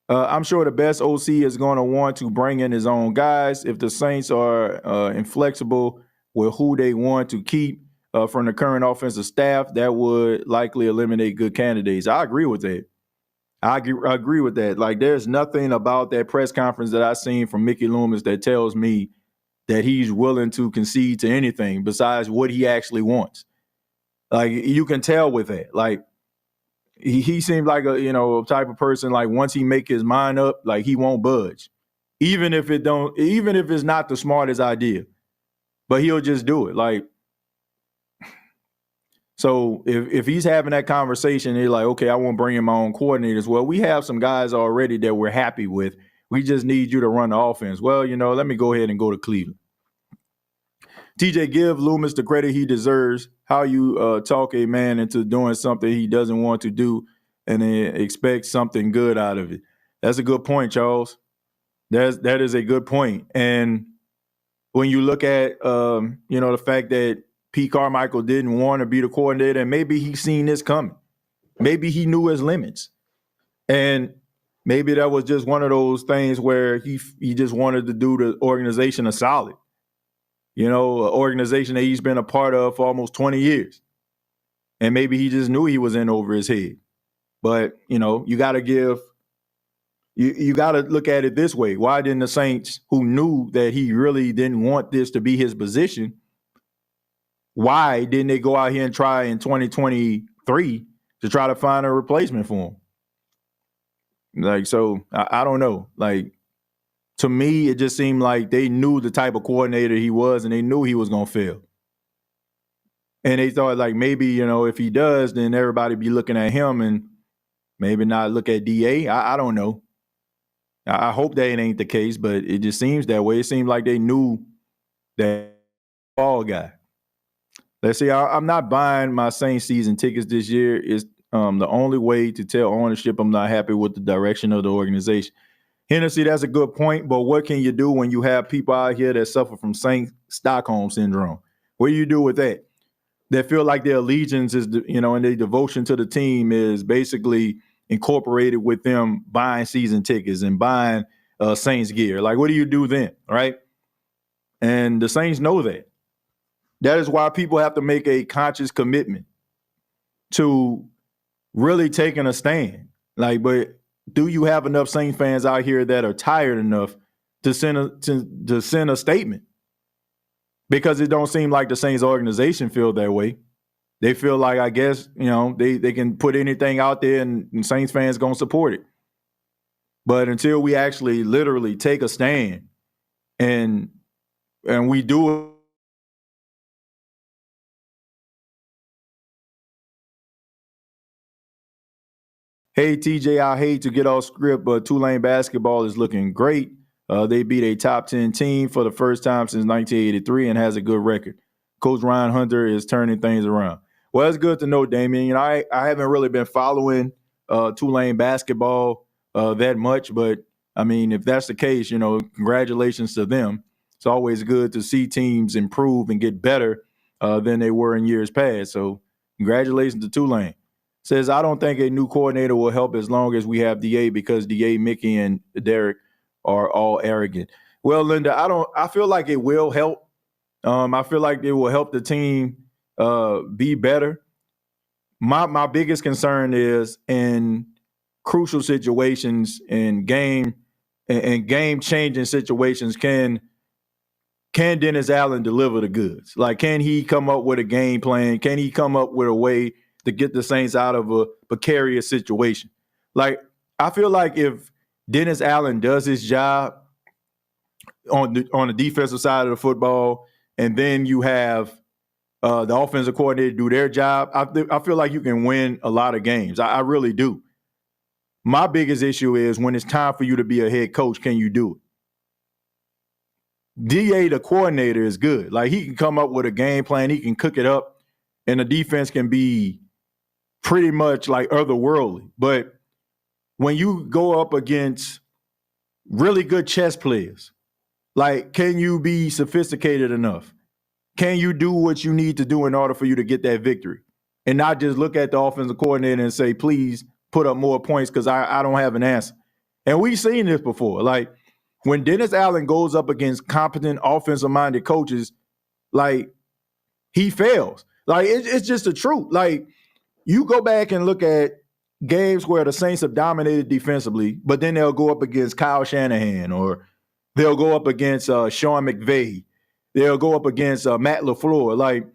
Speaker 2: I'm sure the best OC is going to want to bring in his own guys. If the Saints are inflexible with who they want to keep from the current offensive staff, that would likely eliminate good candidates. I agree with that. I agree with that. Like, there's nothing about that press conference that I've seen from Mickey Loomis that tells me that he's willing to concede to anything besides what he actually wants. Like, you can tell with that. Like, he seemed like a type of person, like, once he make his mind up, like, he won't budge. Even if it's not the smartest idea. But he'll just do it. Like, So if he's having that conversation, they're like, okay, I won't bring in my own coordinators. Well, we have some guys already that we're happy with. We just need you to run the offense. Well, let me go ahead and go to Cleveland. TJ, give Loomis the credit he deserves. How you talk a man into doing something he doesn't want to do and then expect something good out of it. That's a good point, Charles. That is a good point. And when you look at the fact that Pete Carmichael didn't want to be the coordinator, and maybe he's seen this coming. Maybe he knew his limits. And maybe that was just one of those things where he just wanted to do the organization a solid. An organization that he's been a part of for almost 20 years. And maybe he just knew he was in over his head. But, you got to you got to look at it this way. Why didn't the Saints, who knew that he really didn't want this to be his position, why didn't they go out here and try in 2023 to try to find a replacement for him? I don't know. To me, it just seemed like they knew the type of coordinator he was, and they knew he was going to fail. And they thought, maybe, if he does, then everybody be looking at him and maybe not look at DA. I don't know. I hope that it ain't the case, but it just seems that way. It seemed like they knew that ball guy. Let's see, I'm not buying my Saints season tickets this year. It's the only way to tell ownership I'm not happy with the direction of the organization. Hennessy, that's a good point, but what can you do when you have people out here that suffer from Saint Stockholm syndrome? What do you do with that? They feel like their allegiance is, and their devotion to the team is basically incorporated with them buying season tickets and buying Saints gear. What do you do then, right? And the Saints know that. That is why people have to make a conscious commitment to really taking a stand. But do you have enough Saints fans out here that are tired enough to send a statement? Because it don't seem like the Saints organization feel that way. They feel like, I guess, they can put anything out there and Saints fans going to support it. But until we actually literally take a stand and we do it. Hey, TJ, I hate to get off script, but Tulane basketball is looking great. They beat a top 10 team for the first time since 1983 and has a good record. Coach Ryan Hunter is turning things around. Well, it's good to know, Damien. I haven't really been following Tulane basketball that much, but, if that's the case, congratulations to them. It's always good to see teams improve and get better than they were in years past. So congratulations to Tulane. Says, I don't think a new coordinator will help as long as we have DA because DA, Mickey, and Derek are all arrogant. Well, Linda, I feel like it will help. I feel like it will help the team be better. My biggest concern is in crucial situations and game changing situations, can Dennis Allen deliver the goods? Can he come up with a game plan? Can he come up with a way to get the Saints out of a precarious situation? I feel like if Dennis Allen does his job on the defensive side of the football, and then you have the offensive coordinator do their job, I feel like you can win a lot of games. I really do. My biggest issue is when it's time for you to be a head coach, can you do it? DA, the coordinator, is good. He can come up with a game plan, he can cook it up, and the defense can be pretty much otherworldly. But when you go up against really good chess players, can you be sophisticated enough? Can you do what you need to do in order for you to get that victory? And not just look at the offensive coordinator and say, please put up more points because I don't have an answer. And we've seen this before. When Dennis Allen goes up against competent offensive-minded coaches, he fails. It's just the truth. You go back and look at games where the Saints have dominated defensively, but then they'll go up against Kyle Shanahan, or they'll go up against Sean McVay. They'll go up against Matt LaFleur.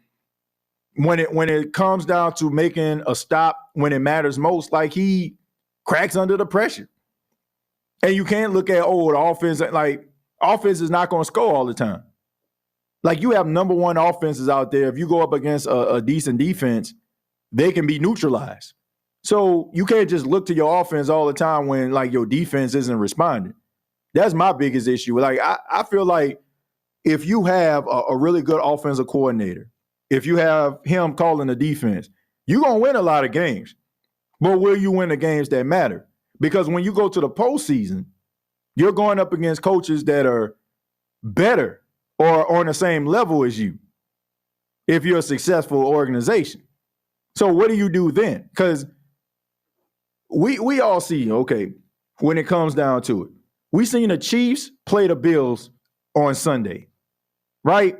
Speaker 2: When it comes down to making a stop when it matters most, he cracks under the pressure. And you can't look at, the offense, offense is not going to score all the time. You have number one offenses out there. If you go up against a decent defense, they can be neutralized. So you can't just look to your offense all the time when like your defense isn't responding. That's my biggest issue. Like I feel like if you have a really good offensive coordinator, if you have him calling the defense, you're going to win a lot of games. But will you win the games that matter? Because when you go to the postseason, you're going up against coaches that are better or on the same level as you if you're a successful organization. So what do you do then? Because we all see, okay, when it comes down to it, we seen the Chiefs play the Bills on Sunday, right?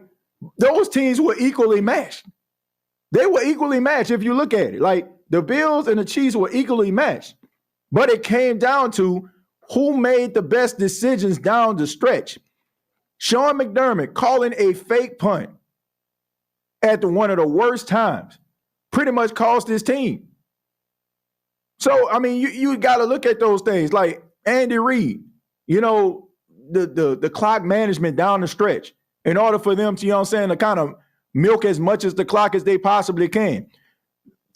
Speaker 2: Those teams were equally matched. They were equally matched if you look at it. Like the Bills and the Chiefs were equally matched. But it came down to who made the best decisions down the stretch. Sean McDermott calling a fake punt at one of the worst times pretty much cost his team. So, I mean, you got to look at those things. Like Andy Reid, you know, the clock management down the stretch in order for them to, you know what I'm saying, to kind of milk as much as the clock as they possibly can.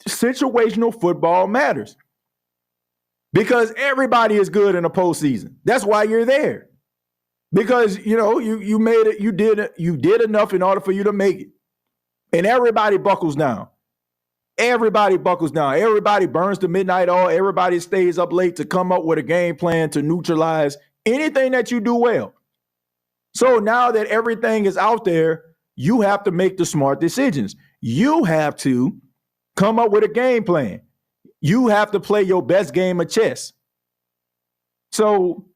Speaker 2: Situational football matters because everybody is good in the postseason. That's why you're there. Because, you know, you made it, you did enough in order for you to make it. And everybody buckles down. Everybody buckles down. Everybody burns the midnight oil. Everybody stays up late to come up with a game plan to neutralize anything that you do well. So now that everything is out there, you have to make the smart decisions. You have to come up with a game plan. You have to play your best game of chess. So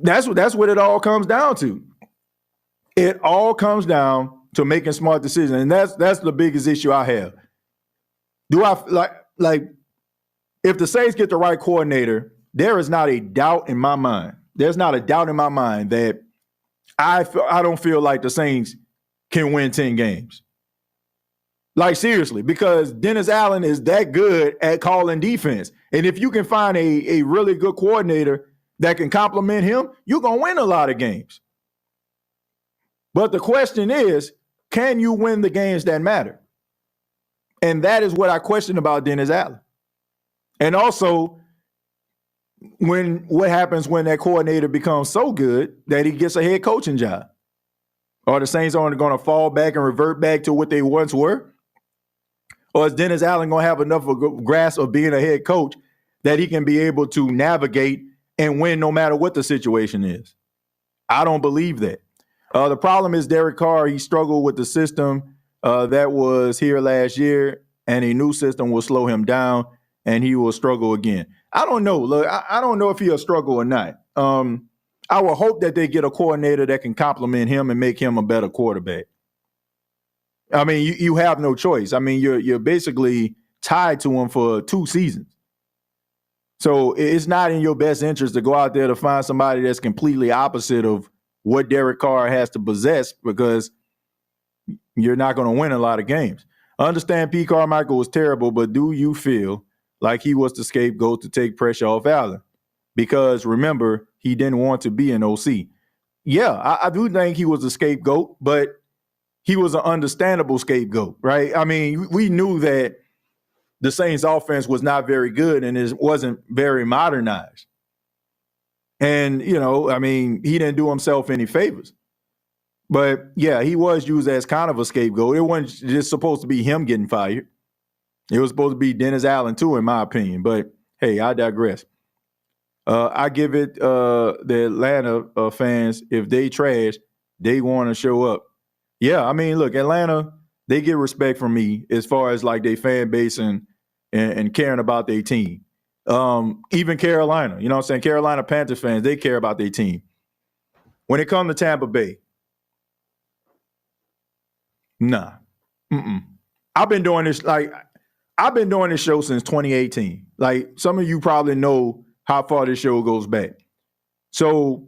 Speaker 2: that's what it all comes down to. It all comes down to making smart decisions. And that's the biggest issue I have. Do I like if the Saints get the right coordinator, there is not a doubt in my mind. There's not a doubt in my mind that I don't feel like the Saints can win 10 games. Like seriously, because Dennis Allen is that good at calling defense. And if you can find a really good coordinator that can complement him, you're going to win a lot of games. But the question is, can you win the games that matter? And that is what I question about Dennis Allen. And also, what happens when that coordinator becomes so good that he gets a head coaching job? Are the Saints only going to fall back and revert back to what they once were? Or is Dennis Allen going to have enough of a grasp of being a head coach that he can be able to navigate and win no matter what the situation is? I don't believe that. The problem is Derek Carr, he struggled with the system that was here last year, and a new system will slow him down, and he will struggle again. I don't know. Look, I don't know if he'll struggle or not. I will hope that they get a coordinator that can complement him and make him a better quarterback. I mean, you have no choice. I mean, you're basically tied to him for 2 seasons. So it's not in your best interest to go out there to find somebody that's completely opposite of what Derek Carr has to possess, because you're not going to win a lot of games. I understand Pete Carmichael was terrible, but do you feel like he was the scapegoat to take pressure off Allen? Because remember, he didn't want to be an OC. Yeah, I do think he was a scapegoat, but he was an understandable scapegoat, right? I mean, we knew that the Saints offense was not very good and it wasn't very modernized. And, you know, I mean, he didn't do himself any favors. But, yeah, he was used as kind of a scapegoat. It wasn't just supposed to be him getting fired. It was supposed to be Dennis Allen, too, in my opinion. But, hey, I digress. I give it the Atlanta fans, if they trash, they want to show up. Yeah, I mean, look, Atlanta, they get respect from me as far as, like, their fan base and caring about their team. Even Carolina, you know what I'm saying? Carolina Panthers fans, they care about their team. When it comes to Tampa Bay, nah. I've been doing this show since 2018. Like, some of you probably know how far this show goes back. So,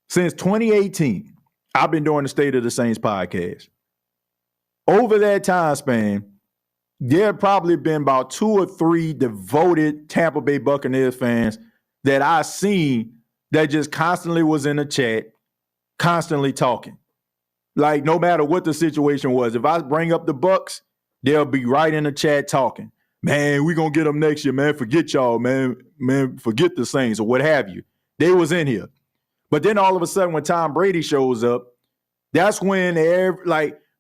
Speaker 2: since 2018, I've been doing the State of the Saints podcast. Over that time span, there have probably been about 2 or 3 devoted Tampa Bay Buccaneers fans that I seen that just constantly was in the chat, constantly talking. Like, no matter what the situation was. If I bring up the Bucs, they'll be right in the chat talking. Man, we gonna get them next year, man. Forget y'all, man. Man, forget the Saints or what have you. They was in here. But then all of a sudden when Tom Brady shows up, that's when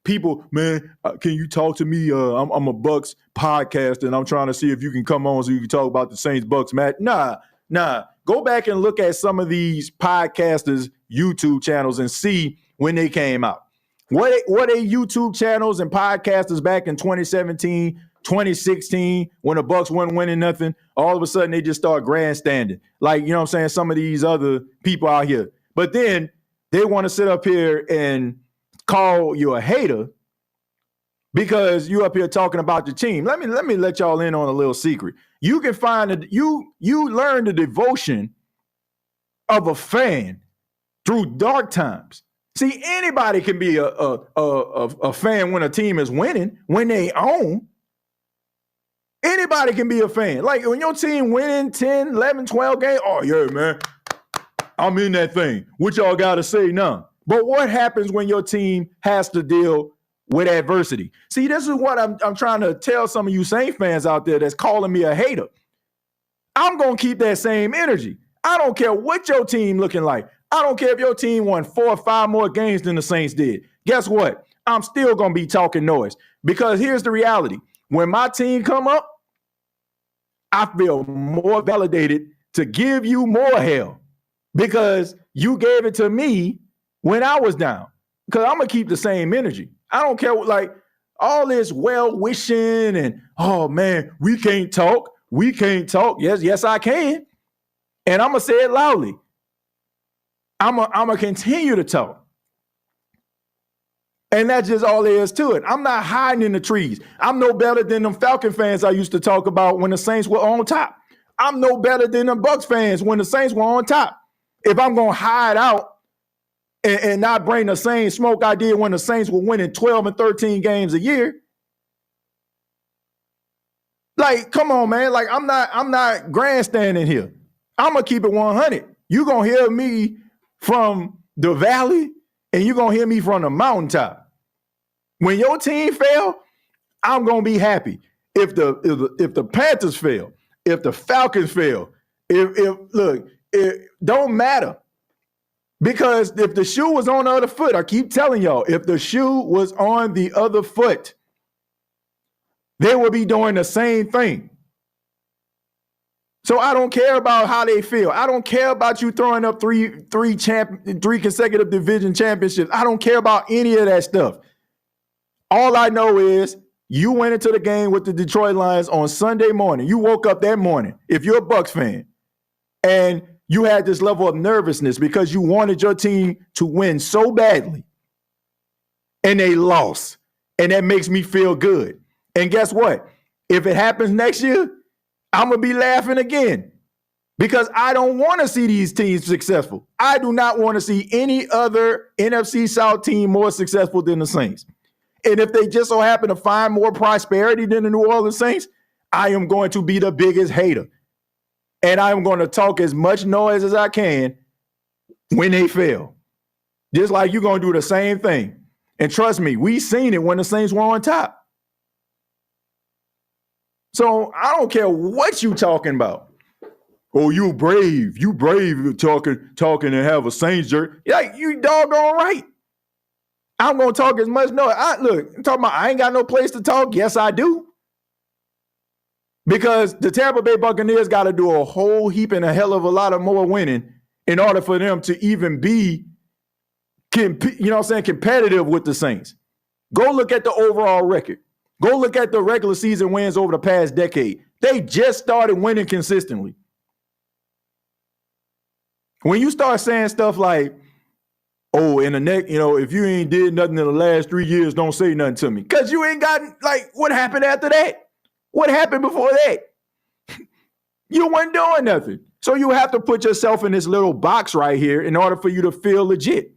Speaker 2: people, man, can you talk to me? I'm a Bucks podcast and I'm trying to see if you can come on so you can talk about the Saints Bucks match. Nah. Go back and look at some of these podcasters' YouTube channels and see when they came out. What they YouTube channels and podcasters back in 2017, 2016, when the Bucks weren't winning nothing, all of a sudden they just start grandstanding. Like, you know what I'm saying? Some of these other people out here. But then they want to sit up here and call you a hater because you up here talking about the team. Let me let y'all in on a little secret. You can find that you learn the devotion of a fan through dark times. See, anybody can be a fan when a team is winning, when they own. Anybody can be a fan. Like when your team winning 10, 11, 12 games, oh yeah, man, I'm in that thing. What y'all got to say now? But what happens when your team has to deal with adversity? See, this is what I'm trying to tell some of you Saints fans out there that's calling me a hater. I'm going to keep that same energy. I don't care what your team looking like. I don't care if your team won 4 or 5 more games than the Saints did. Guess what? I'm still going to be talking noise because here's the reality. When my team come up, I feel more validated to give you more hell because you gave it to me when I was down. Because I'm going to keep the same energy. I don't care what, like, all this well-wishing and, oh, man, we can't talk. We can't talk. Yes, I can. And I'm going to say it loudly. I'm going to continue to talk. And that's just all there is to it. I'm not hiding in the trees. I'm no better than them Falcon fans I used to talk about when the Saints were on top. I'm no better than them Bucks fans when the Saints were on top. If I'm going to hide out and not bring the same smoke I did when the Saints were winning 12 and 13 games a year, like, come on, man. Like, I'm not grandstanding here. I'm going to keep it 100. You're going to hear me from the valley and you're going to hear me from the mountaintop. When your team fail, I'm going to be happy. If the Panthers fail, if the Falcons fail, it don't matter. Because if the shoe was on the other foot, I keep telling y'all, if the shoe was on the other foot, they will be doing the same thing. So I don't care about how they feel. I don't care about you throwing up three consecutive division championships. I don't care about any of that stuff. All I know is you went into the game with the Detroit Lions on Sunday morning. You woke up that morning, if you're a Bucs fan, and you had this level of nervousness because you wanted your team to win so badly, and they lost. And that makes me feel good. And guess what? If it happens next year, I'm going to be laughing again because I don't want to see these teams successful. I do not want to see any other NFC South team more successful than the Saints. And if they just so happen to find more prosperity than the New Orleans Saints, I am going to be the biggest hater. And I am going to talk as much noise as I can when they fail. Just like you're going to do the same thing. And trust me, we seen it when the Saints were on top. So I don't care what you talking about. Oh, you brave talking and have a Saints jersey. Yeah, you doggone right. I'm going to talk as much noise. I'm talking about I ain't got no place to talk. Yes, I do. Because the Tampa Bay Buccaneers got to do a whole heap and a hell of a lot of more winning in order for them to even be, competitive with the Saints. Go look at the overall record. Go look at the regular season wins over the past decade. They just started winning consistently. When you start saying stuff like, oh, in the neck, if you ain't did nothing in the last 3 years, don't say nothing to me. Because you ain't gotten, what happened after that? What happened before that? You weren't doing nothing. So you have to put yourself in this little box right here in order for you to feel legit.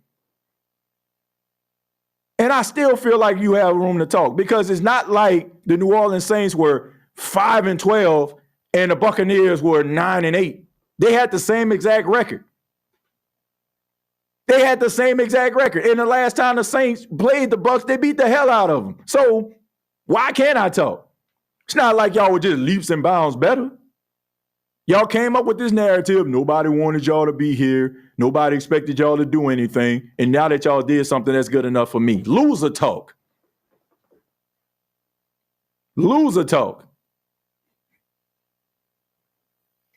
Speaker 2: And I still feel like you have room to talk because it's not like the New Orleans Saints were 5-12 and the Buccaneers were 9-8. They had the same exact record. And the last time the Saints played the Bucs, they beat the hell out of them. So Why can't I talk? It's not like y'all were just leaps and bounds better. Y'all came up with this narrative. Nobody wanted y'all to be here. Nobody expected y'all to do anything. And now that y'all did something that's good enough for me. Loser talk. Loser talk.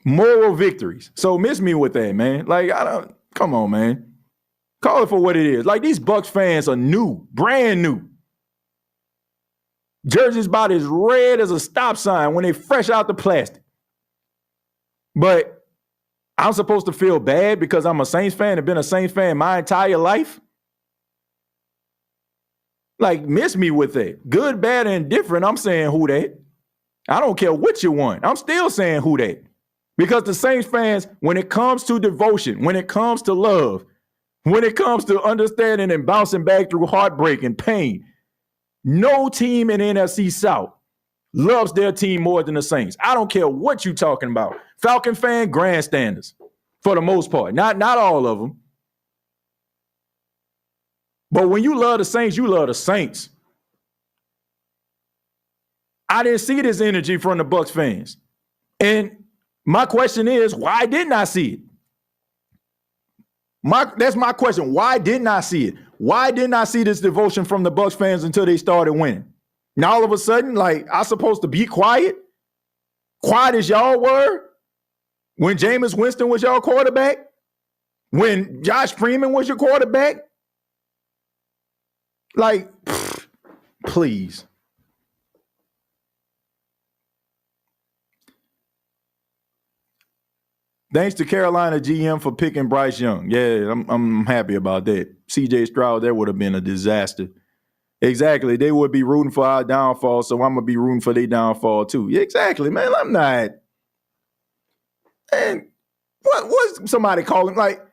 Speaker 2: Moral victories. So miss me with that, man. Like, come on, man. Call it for what it is. Like, these Bucs fans are new, brand new. Jerseys about as red as a stop sign when they fresh out the plastic. But I'm supposed to feel bad because I'm a Saints fan and been a Saints fan my entire life? Like, miss me with that. Good, bad, and indifferent, I'm saying who that. I don't care what you want. I'm still saying who that. Because the Saints fans, when it comes to devotion, when it comes to love, when it comes to understanding and bouncing back through heartbreak and pain, no team in NFC South loves their team more than the Saints. I don't care what you're talking about. Falcon fan, grandstanders, for the most part. Not all of them. But when you love the Saints, you love the Saints. I didn't see this energy from the Bucs fans. And my question is, why didn't I see it? That's my question. Why didn't I see it? Why didn't I see this devotion from the Bucs fans until they started winning? Now all of a sudden, like, I'm supposed to be quiet? Quiet as y'all were? When Jameis Winston was your quarterback? When Josh Freeman was your quarterback? Like, please. Thanks to Carolina GM for picking Bryce Young. Yeah, I'm happy about that. CJ Stroud, that would have been a disaster. Exactly. They would be rooting for our downfall, so I'm going to be rooting for their downfall too. Yeah, exactly, man. I'm not. And what's somebody calling? Like,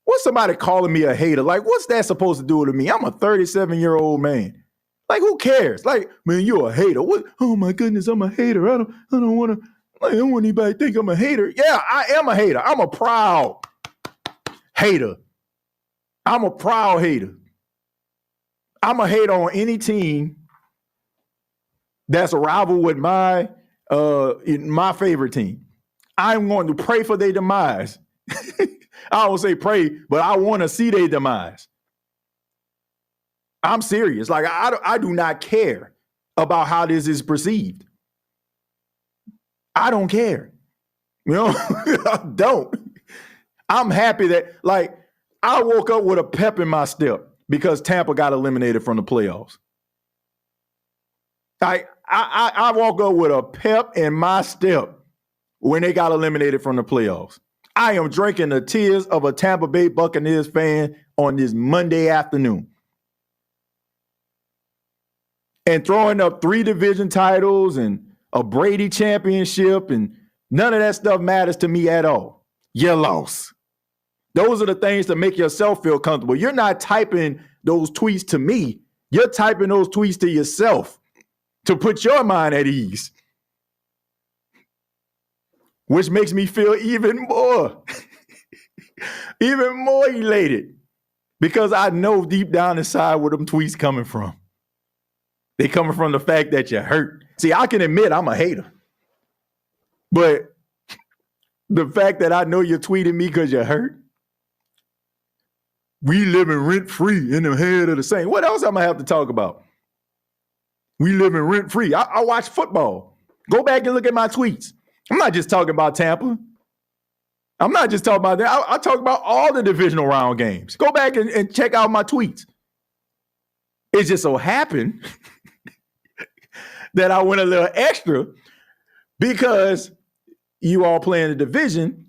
Speaker 2: what's somebody calling me a hater? Like, what's that supposed to do to me? I'm a 37-year-old man. Like, who cares? Like, man, you're a hater. What? Oh my goodness, I'm a hater. I don't want to. I don't want anybody to think I'm a hater. Yeah, I am a hater. I'm a proud hater. I'm a proud hater. I'm a hater on any team that's a rival with my favorite team. I'm going to pray for their demise. I don't say pray, but I want to see their demise. I'm serious. Like, I do not care about how this is perceived. I don't care. You know, I don't. I'm happy that, like, I woke up with a pep in my step because Tampa got eliminated from the playoffs. I woke up with a pep in my step when they got eliminated from the playoffs. I am drinking the tears of a Tampa Bay Buccaneers fan on this Monday afternoon. And throwing up 3 division titles and a Brady championship, and none of that stuff matters to me at all. You lost. Those are the things to make yourself feel comfortable. You're not typing those tweets to me. You're typing those tweets to yourself to put your mind at ease, which makes me feel even more elated because I know deep down inside where them tweets coming from. They coming from the fact that you're hurt. See, I can admit I'm a hater. But the fact that I know you're tweeting me because you're hurt, we living rent-free in the head of the Saints. What else am I have to talk about? We living rent-free. I watch football. Go back and look at my tweets. I'm not just talking about Tampa. I'm not just talking about that. I talk about all the divisional round games. Go back and check out my tweets. It just so happened that I went a little extra because you all play in the division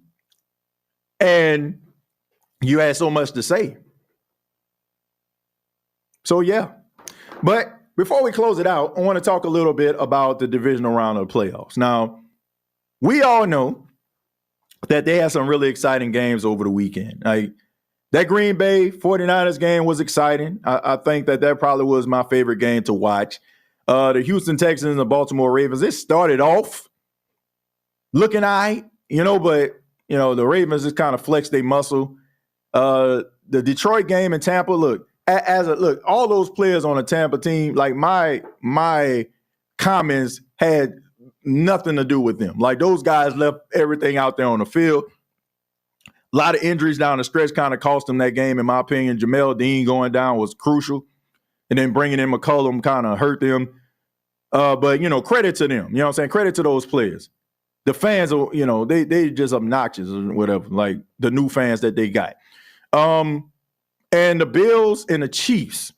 Speaker 2: and you had so much to say. So, yeah. But before we close it out, I want to talk a little bit about the divisional round of the playoffs. Now, we all know that they had some really exciting games over the weekend. Like, that Green Bay 49ers game was exciting. I think that probably was my favorite game to watch. The Houston Texans and the Baltimore Ravens, it started off looking all right, but, the Ravens just kind of flexed their muscle. The Detroit game in Tampa, look, all those players on the Tampa team, like my comments had nothing to do with them. Like, those guys left everything out there on the field. A lot of injuries down the stretch kind of cost them that game, in my opinion. Jamel Dean going down was crucial. And then bringing in McCollum kind of hurt them. But, credit to them. You know what I'm saying? Credit to those players. The fans are, they just obnoxious or whatever, like the new fans that they got. And the Bills and the Chiefs,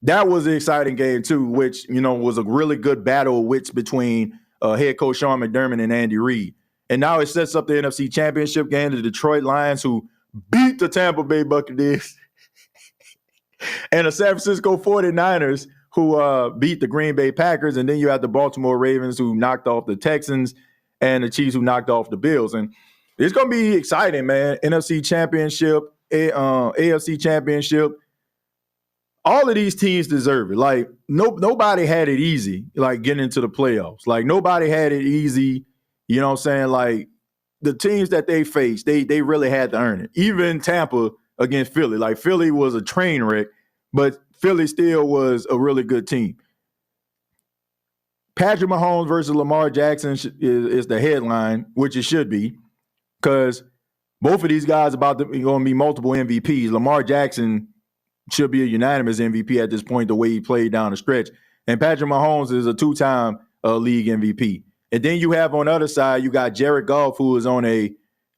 Speaker 2: that was an exciting game too, which, was a really good battle between head coach Sean McDermott and Andy Reid. And now it sets up the NFC Championship game, the Detroit Lions, who beat the Tampa Bay Buccaneers, and the San Francisco 49ers, who beat the Green Bay Packers. And then you have the Baltimore Ravens, who knocked off the Texans, and the Chiefs, who knocked off the Bills. And it's going to be exciting, man. NFC Championship, AFC Championship. All of these teams deserve it. Like, nobody had it easy, like, getting into the playoffs. Like, nobody had it easy. You know what I'm saying? Like, the teams that they faced, they really had to earn it. Even Tampa against Philly. Like, Philly was a train wreck, but Philly still was a really good team. Patrick Mahomes versus Lamar Jackson is the headline, which it should be, because both of these guys are going to be multiple MVPs. Lamar Jackson should be a unanimous MVP at this point, the way he played down the stretch. And Patrick Mahomes is a two-time league MVP. And then you have on the other side, you got Jared Goff, who is on on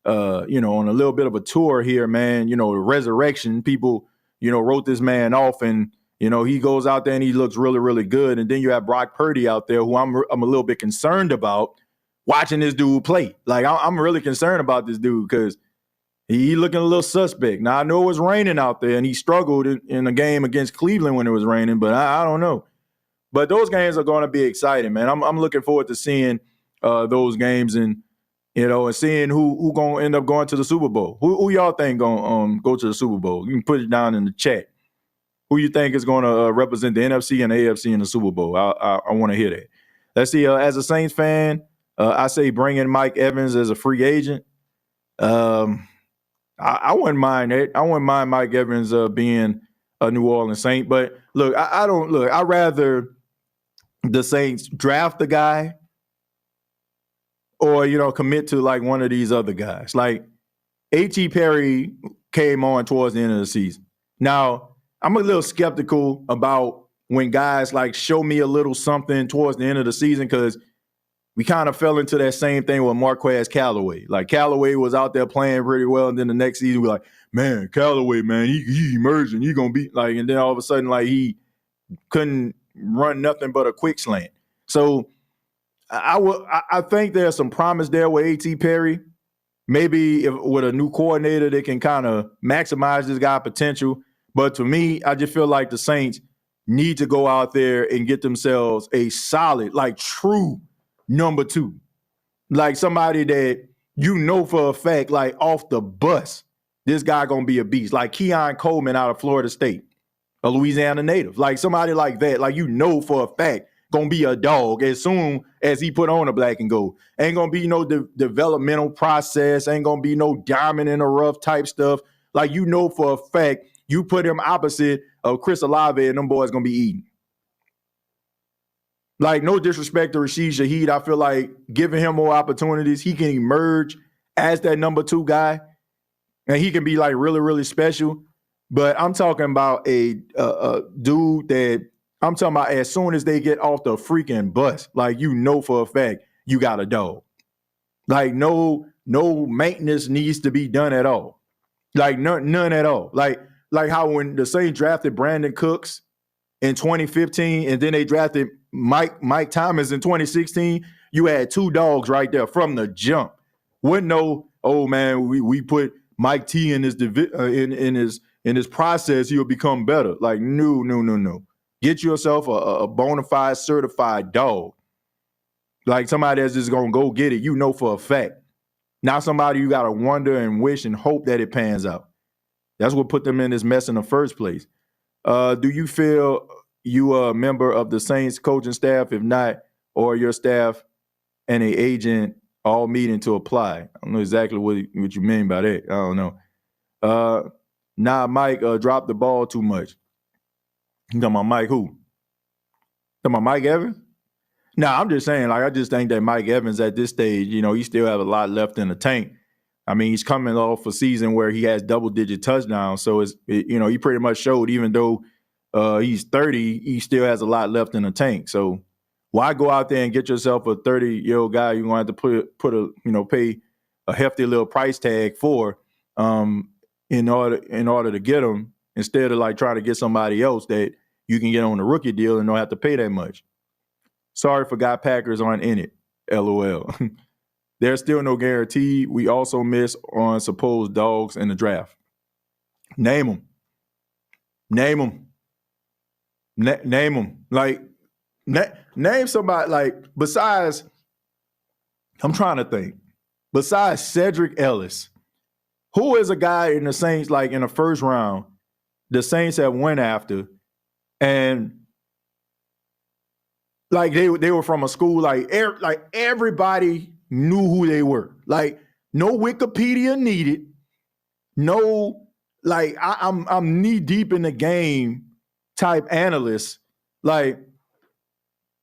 Speaker 2: a little bit of a tour here, man. Resurrection. People, wrote this man off, and, he goes out there and he looks really, really good. And then you have Brock Purdy out there, who I'm a little bit concerned about watching this dude play. Like, I'm really concerned about this dude because he looking a little suspect. Now, I know it was raining out there, and he struggled in a game against Cleveland when it was raining, but I don't know. But those games are going to be exciting, man. I'm looking forward to seeing those games and seeing who going to end up going to the Super Bowl. Who y'all think going to go to the Super Bowl? You can put it down in the chat. Who you think is going to represent the NFC and the AFC in the Super Bowl? I want to hear that. Let's see. As a Saints fan, I say bring in Mike Evans as a free agent. I wouldn't mind that. I wouldn't mind Mike Evans being a New Orleans Saint. But look, I'd rather the Saints draft the guy or, commit to like one of these other guys. Like A.T. Perry came on towards the end of the season. Now, I'm a little skeptical about when guys like show me a little something towards the end of the season, because we kind of fell into that same thing with Marquez Callaway. Like, Callaway was out there playing pretty well, and then the next season we're like, man, Callaway, man, he emerging, he gonna be like, and then all of a sudden, like, he couldn't run nothing but a quick slant. So I think there's some promise there with A.T. Perry. Maybe with a new coordinator, they can kind of maximize this guy's potential. But to me, I just feel like the Saints need to go out there and get themselves a solid, like, true number two. Like, somebody that for a fact, like, off the bus, this guy going to be a beast. Like Keon Coleman out of Florida State, a Louisiana native. Like, somebody like that, like, for a fact, going to be a dog as soon as he put on a black and gold. Ain't going to be no developmental process. Ain't going to be no diamond in the rough type stuff. Like, for a fact, you put him opposite of Chris Olave and them boys going to be eating. Like, no disrespect to Rashid Shaheed. I feel like giving him more opportunities, he can emerge as that number two guy, and he can be, like, really, really special. But I'm talking about a dude that I'm talking about as soon as they get off the freaking bus, like, for a fact, you got a dog. Like, no maintenance needs to be done at all. Like, none at all. Like how when the Saints drafted Brandon Cooks in 2015, and then they drafted Mike Thomas in 2016, you had two dogs right there from the jump. Wouldn't know, oh man, we put Mike T in his in his process, he'll become better. Like, no. Get yourself a bona fide certified dog. Like, somebody that's just gonna go get it, for a fact. Not somebody you gotta wonder and wish and hope that it pans out. That's what put them in this mess in the first place. Do you feel you are a member of the Saints coaching staff? If not, or your staff and an agent all meeting to apply? I don't know exactly what you mean by that. I don't know. Mike dropped the ball too much. You talking about Mike who? Talking about Mike Evans? No, I'm just saying, like, I just think that Mike Evans at this stage, he still have a lot left in the tank. I mean, he's coming off a season where he has double-digit touchdowns. So, he pretty much showed, even though he's 30, he still has a lot left in the tank. So why go out there and get yourself a 30-year-old guy you're going to have to pay a hefty little price tag for in order to get him, instead of like trying to get somebody else that you can get on a rookie deal and don't have to pay that much. Sorry, forgot Packers aren't in it. LOL. There's still no guarantee. We also miss on supposed dogs in the draft. Name them. Name them. Like, name somebody, like, besides, I'm trying to think. Besides Cedric Ellis, who is a guy in the Saints, like in the first round, the Saints have went after, and like they were from a school, like everybody knew who they were. Like, no Wikipedia needed. No, like I'm knee deep in the game type analyst. Like,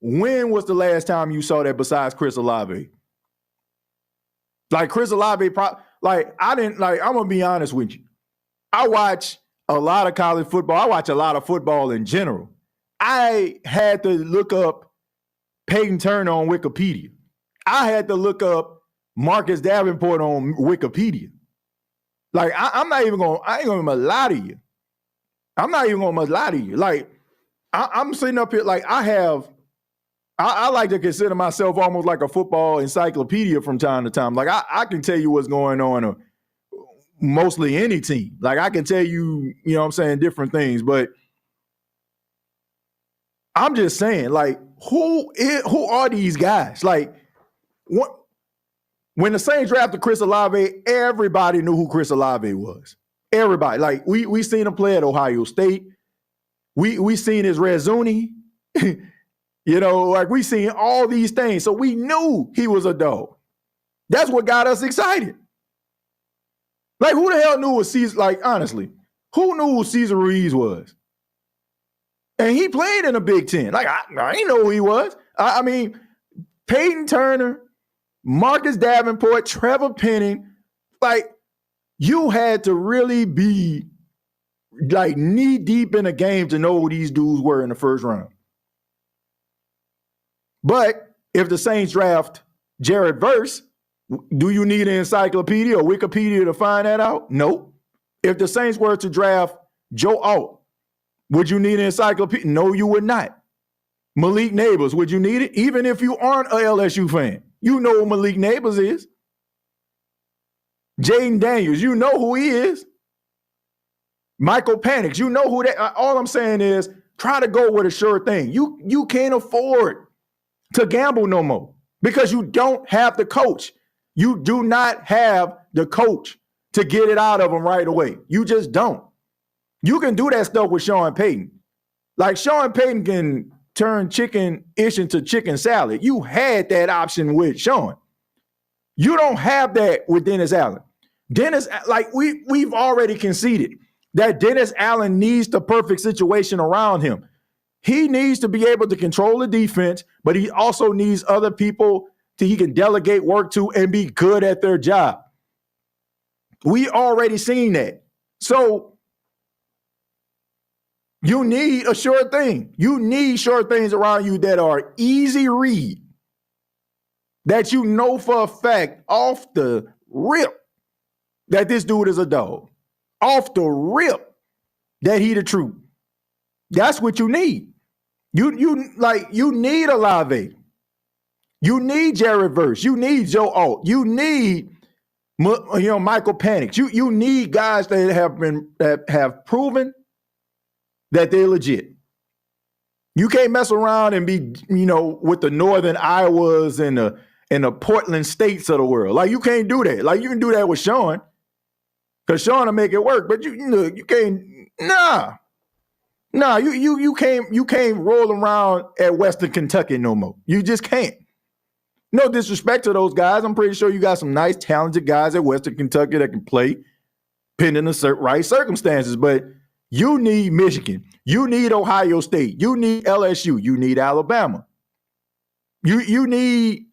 Speaker 2: when was the last time you saw that besides Chris Olave? Like, Chris Olave, I'm gonna be honest with you. I watch a lot of college football. I watch a lot of football in general. I had to look up Peyton Turner on Wikipedia. I had to look up Marcus Davenport on Wikipedia. Like, I ain't gonna lie to you. I'm not even gonna lie to you. Like, I'm sitting up here, like, I like to consider myself almost like a football encyclopedia from time to time. Like, I can tell you what's going on mostly any team. Like, I can tell you, different things. But I'm just saying, like, who are these guys? Like, when the Saints drafted Chris Olave, everybody knew who Chris Olave was. Everybody. Like, we seen him play at Ohio State. We seen his resume. Like, we seen all these things. So we knew he was a dog. That's what got us excited. Like, who the hell knew what Cesar, like, honestly, who knew who Cesar Ruiz was? And he played in the Big Ten. Like, I didn't know who he was. I mean, Peyton Turner, Marcus Davenport, Trevor Penning, like, you had to really be, like, knee deep in the game to know who these dudes were in the first round. But if the Saints draft Jared Verse, do you need an encyclopedia or Wikipedia to find that out? No. If the Saints were to draft Joe Alt, would you need an encyclopedia? No, you would not. Malik Neighbors, would you need it? Even if you aren't a LSU fan, you know who Malik Neighbors is. Jaden Daniels, you know who he is. Michael Penix, you know who that. All I'm saying is, try to go with a sure thing. You can't afford to gamble no more because you don't have the coach. You do not have the coach to get it out of them right away. You just don't. You can do that stuff with Sean Payton. Like, Sean Payton can turn chicken-ish into chicken salad. You had that option with Sean. You don't have that with Dennis Allen. Dennis, like, we've already conceded that Dennis Allen needs the perfect situation around him. He needs to be able to control the defense, but he also needs other people he can delegate work to and be good at their job. We already seen that. So you need a sure thing. You need sure things around you that are easy read, that you know for a fact off the rip that this dude is a dog. Off the rip that he the truth. That's what you need. You need Olave. You need Jared Verse. You need Joe Alt. You need Michael Penix. You need guys that have proven that they're legit. You can't mess around and be, with the Northern Iowas and the Portland States of the world. Like, you can't do that. Like, you can do that with Sean, because Sean will make it work. But you can't. Nah, you can't roll around at Western Kentucky no more. You just can't. No disrespect to those guys. I'm pretty sure you got some nice, talented guys at Western Kentucky that can play pending the right circumstances. But you need Michigan. You need Ohio State. You need LSU. You need Alabama. You need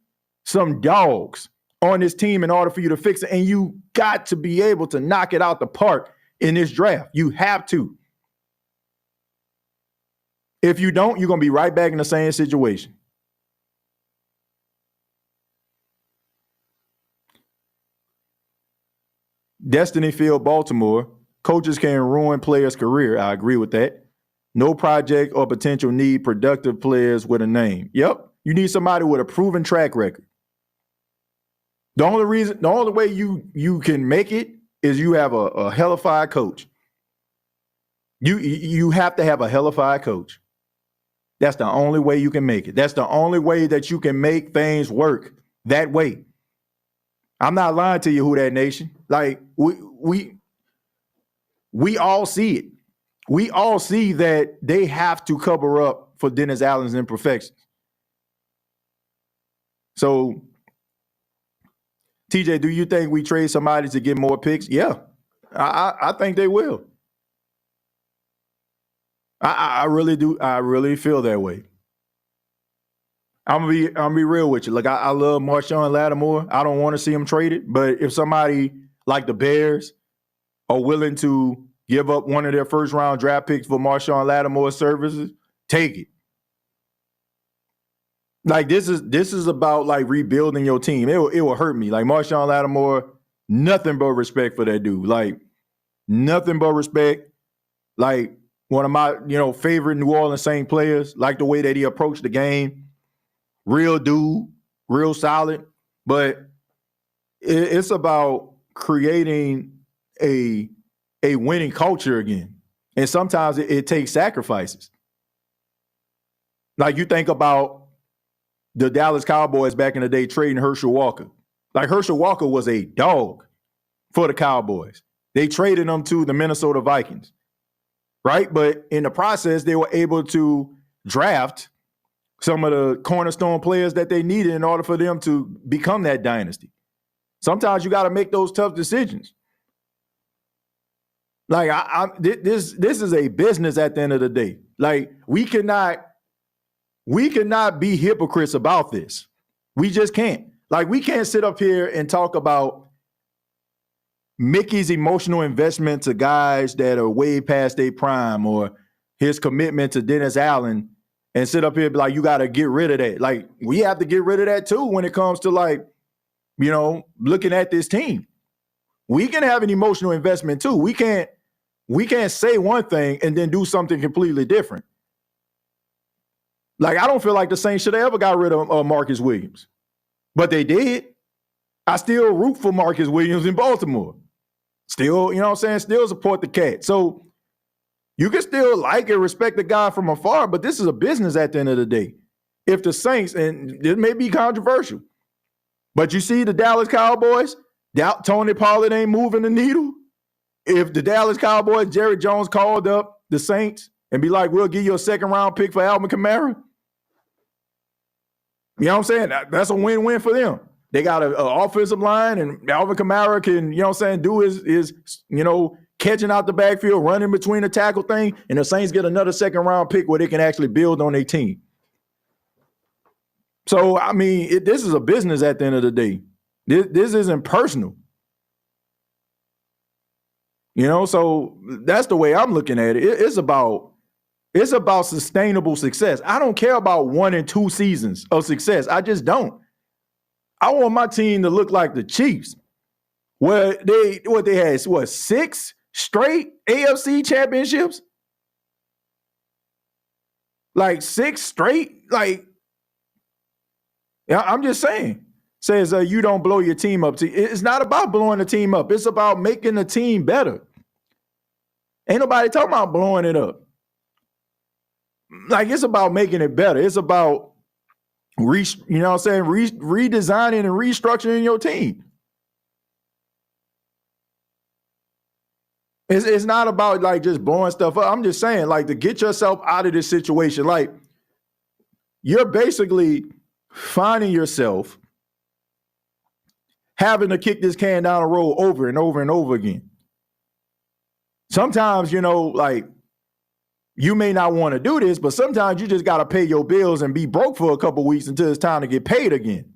Speaker 2: some dogs on this team in order for you to fix it, and you got to be able to knock it out the park in this draft. You have to. If you don't, you're going to be right back in the same situation. Destiny Field, Baltimore. Coaches can ruin players' career. I agree with that. No project or potential need productive players with a name. Yep. You need somebody with a proven track record. The only way you can make it is you have a hellified coach. You have to have a hellified coach. That's the only way you can make it. That's the only way that you can make things work that way. I'm not lying to you, Who That Nation. Like we all see it. We all see that they have to cover up for Dennis Allen's imperfections. So, TJ, do you think we trade somebody to get more picks? Yeah, I think they will. I really do. I really feel that way. I'm gonna be real with you. Like I love Marshawn Lattimore. I don't want to see him traded, but if somebody like the Bears are willing to give up one of their first round draft picks for Marshawn Lattimore's services, take it. Like this is about like rebuilding your team. It will hurt me. Like Marshawn Lattimore, nothing but respect for that dude. Like nothing but respect. Like one of my favorite New Orleans Saints players. Like the way that he approached the game. Real dude, real solid. But it's about creating a winning culture again. And sometimes it takes sacrifices. Like you think about the Dallas Cowboys back in the day trading Herschel Walker. Like Herschel Walker was a dog for the Cowboys. They traded him to the Minnesota Vikings, right? But in the process, they were able to draft some of the cornerstone players that they needed in order for them to become that dynasty. Sometimes you got to make those tough decisions. Like this is a business at the end of the day. Like we cannot be hypocrites about this. We just can't. Like we can't sit up here and talk about Mickey's emotional investment to guys that are way past their prime or his commitment to Dennis Allen and sit up here and be like, you got to get rid of that. Like we have to get rid of that too when it comes to like, looking at this team. We can have an emotional investment too. We can't say one thing and then do something completely different. Like, I don't feel like the Saints should have ever got rid of Marcus Williams. But they did. I still root for Marcus Williams in Baltimore. Still, still support the cat. So you can still like and respect the guy from afar, but this is a business at the end of the day. If the Saints, and it may be controversial, but you see the Dallas Cowboys, Tony Pollard ain't moving the needle. If the Dallas Cowboys, Jerry Jones called up the Saints and be like, we'll give you a second round pick for Alvin Kamara. You know what I'm saying? That's a win-win for them. They got an offensive line, and Alvin Kamara can, do his catching out the backfield, running between the tackle thing, and the Saints get another second round pick where they can actually build on their team. So, I mean, this is a business at the end of the day. This isn't personal. So that's the way I'm looking at it. It's about sustainable success. I don't care about 1 and 2 seasons of success. I just don't. I want my team to look like the Chiefs, where they had 6 straight AFC championships? Like 6 straight? Like, I'm just saying. Says you don't blow your team up. It's not about blowing the team up. It's about making the team better. Ain't nobody talking about blowing it up. Like, it's about making it better. It's about redesigning and restructuring your team. It's not about like just blowing stuff up. I'm just saying, like, to get yourself out of this situation, like, you're basically finding yourself having to kick this can down the road over and over and over again. Sometimes, like, you may not want to do this, but sometimes you just got to pay your bills and be broke for a couple weeks until it's time to get paid again.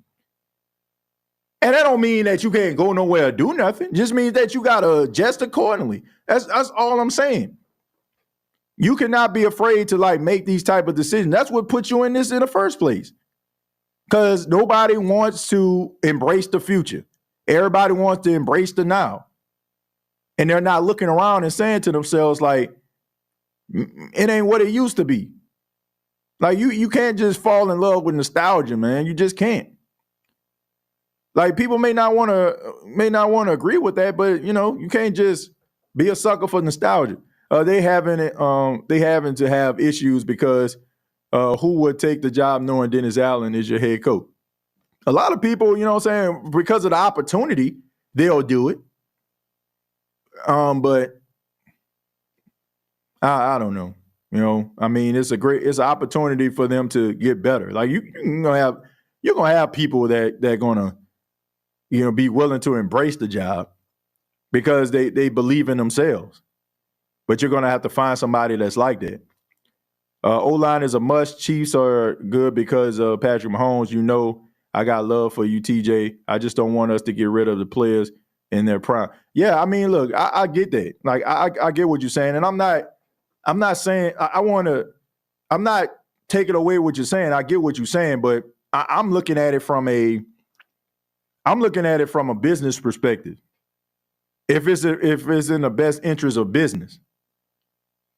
Speaker 2: And that don't mean that you can't go nowhere or do nothing. It just means that you got to adjust accordingly. That's all I'm saying. You cannot be afraid to like make these type of decisions. That's what put you in this in the first place. Because nobody wants to embrace the future. Everybody wants to embrace the now. And they're not looking around and saying to themselves like, it ain't what it used to be. Like you can't just fall in love with nostalgia, man. You just can't. Like people may not want to agree with that, but you know, you can't just be a sucker for nostalgia. They having to have issues because who would take the job knowing Dennis Allen is your head coach? A lot of people, you know what I'm saying, because of the opportunity, they'll do it. But I don't know. You know, I mean, it's an opportunity for them to get better. Like you're gonna have people that gonna, you know, be willing to embrace the job because they believe in themselves. But you're gonna have to find somebody that's like that. O-line is a must. Chiefs are good because of Patrick Mahomes. You know, I got love for you, TJ. I just don't want us to get rid of the players in their prime. Yeah, I mean, look, I get that. Like I get what you're saying, and I'm not saying I'm not taking away what you're saying. I get what you're saying, but I'm looking at it from a business perspective. If it's in the best interest of business,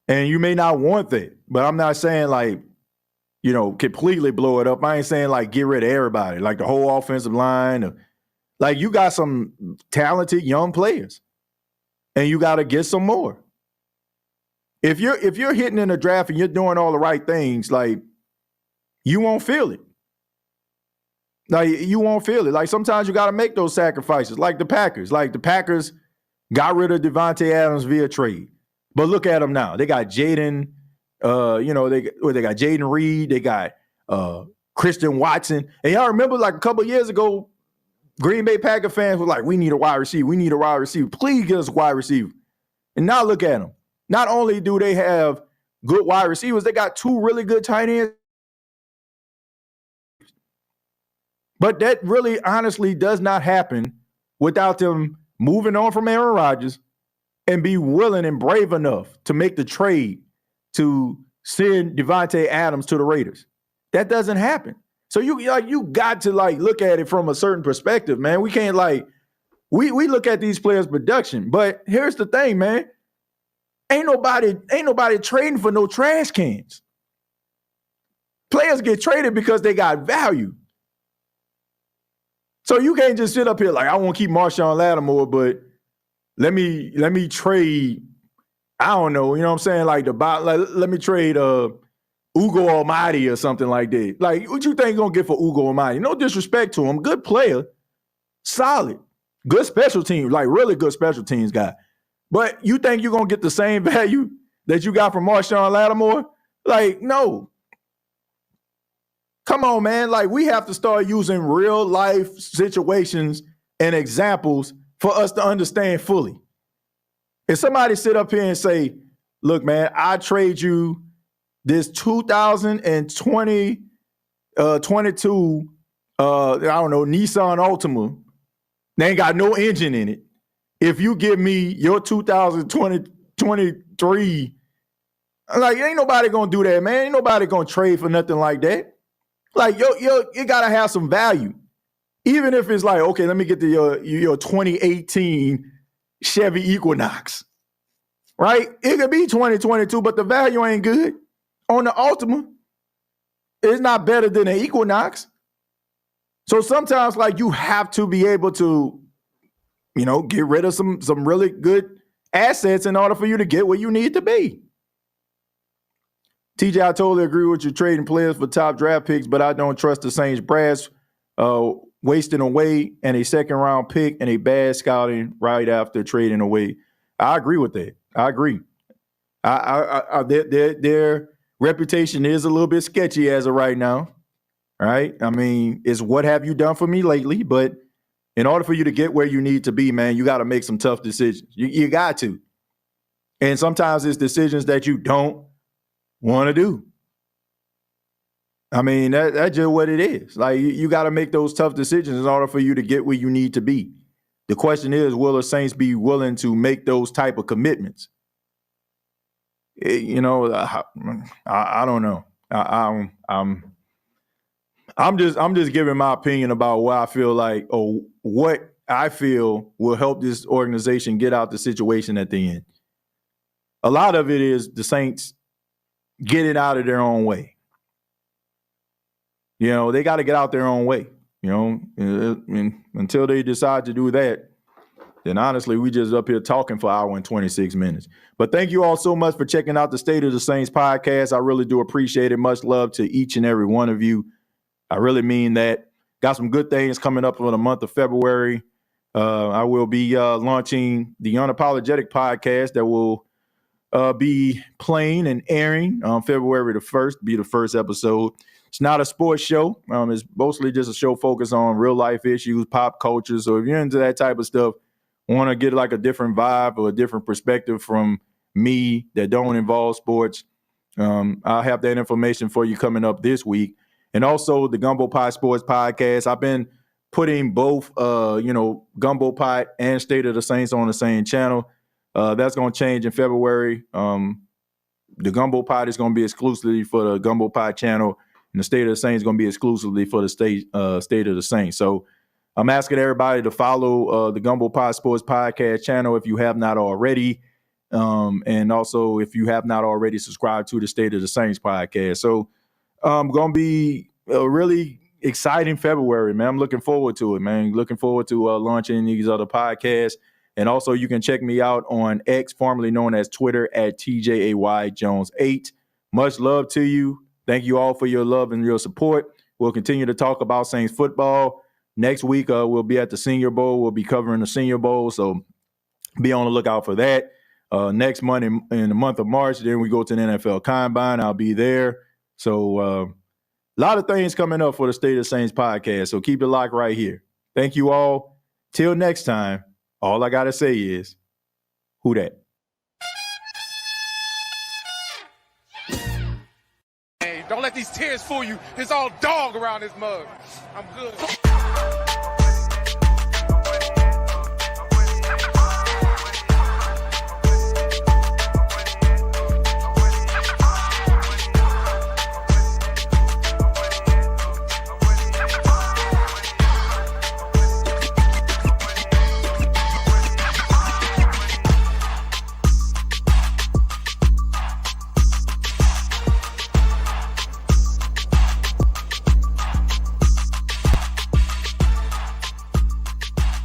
Speaker 2: and you may not want that, but I'm not saying like, you know, completely blow it up. I ain't saying like get rid of everybody, like the whole offensive line. Like you got some talented young players, and you got to get some more. If you're hitting in the draft and you're doing all the right things, like you won't feel it. Like you won't feel it. Like sometimes you got to make those sacrifices. Like the Packers. Like the Packers got rid of Devontae Adams via trade, but look at them now. They got Jaden. You know, they got Jaden Reed. They got Christian Watson. And y'all remember like a couple of years ago, Green Bay Packer fans were like, "We need a wide receiver. We need a wide receiver. Please get us a wide receiver." And now look at them. Not only do they have good wide receivers, they got two really good tight ends. But that really honestly does not happen without them moving on from Aaron Rodgers and be willing and brave enough to make the trade to send Devontae Adams to the Raiders. That doesn't happen. So you got to like look at it from a certain perspective, man. We can't like we look at these players' production, but here's the thing, man. Ain't nobody trading for no trash cans. Players get traded because they got value. So you can't just sit up here like, I want to keep Marshawn Lattimore, but let me trade, I don't know, you know what I'm saying? Like let me trade Ugo Almighty or something like that. Like, what you think you're going to get for Ugo Almighty? No disrespect to him. Good player. Solid. Good special teams, like really good special teams guy. But you think you're going to get the same value that you got from Marshawn Lattimore? Like, no. Come on, man. Like, we have to start using real life situations and examples for us to understand fully. If somebody sit up here and say, look, man, I trade you this 2020, 22, I don't know, Nissan Altima. They ain't got no engine in it. If you give me your 2023, like, ain't nobody going to do that, man. Ain't nobody going to trade for nothing like that. Like, you got to have some value. Even if it's like, okay, let me get to your 2018 Chevy Equinox, right? It could be 2022, but the value ain't good. On the Altima, it's not better than an Equinox. So sometimes, like, you have to be able to, you know, get rid of some really good assets in order for you to get where you need to be. TJ, I totally agree with you trading players for top draft picks, but I don't trust the Saints brass wasting away and a second-round pick and a bad scouting right after trading away. I agree with that. I agree. Their reputation is a little bit sketchy as of right now, right? I mean, it's what have you done for me lately, but in order for you to get where you need to be, man, you got to make some tough decisions. You got to. And sometimes it's decisions that you don't want to do. I mean, that's just what it is. Like, you got to make those tough decisions in order for you to get where you need to be. The question is, will the Saints be willing to make those type of commitments? I don't know. I'm just giving my opinion about what I feel like, or what I feel will help this organization get out the situation at the end. A lot of it is the Saints getting out of their own way. They got to get out their own way. Until they decide to do that, then honestly, we just up here talking for an hour and 26 minutes. But thank you all so much for checking out the State of the Saints podcast. I really do appreciate it. Much love to each and every one of you. I really mean that. Got some good things coming up for the month of February. I will be launching the Unapologetic podcast that will be playing and airing on February the 1st, be the first episode. It's not a sports show. It's mostly just a show focused on real life issues, pop culture. So if you're into that type of stuff, want to get like a different vibe or a different perspective from me that don't involve sports, I'll have that information for you coming up this week. And also the Gumbo Pie Sports Podcast. I've been putting both, Gumbo Pie and State of the Saints on the same channel. That's going to change in February. The Gumbo Pie is going to be exclusively for the Gumbo Pie channel, and the State of the Saints is going to be exclusively for the State of the Saints. So I'm asking everybody to follow the Gumbo Pie Sports Podcast channel if you have not already. And also, if you have not already subscribed to the State of the Saints podcast. So going to be a really exciting February, man. I'm looking forward to it, man. Looking forward to launching these other podcasts. And also, you can check me out on X, formerly known as Twitter, at TJAYJones8. Much love to you. Thank you all for your love and your support. We'll continue to talk about Saints football. Next week, we'll be at the Senior Bowl. We'll be covering the Senior Bowl, so be on the lookout for that. Next month in the month of March, then we go to the NFL Combine. I'll be there. So a lot of things coming up for the State of Saints podcast, so keep it locked right here. Thank you all. Till next time, all I got to say is, who dat?
Speaker 1: Hey, don't let these tears fool you. It's all dog around this mug. I'm good.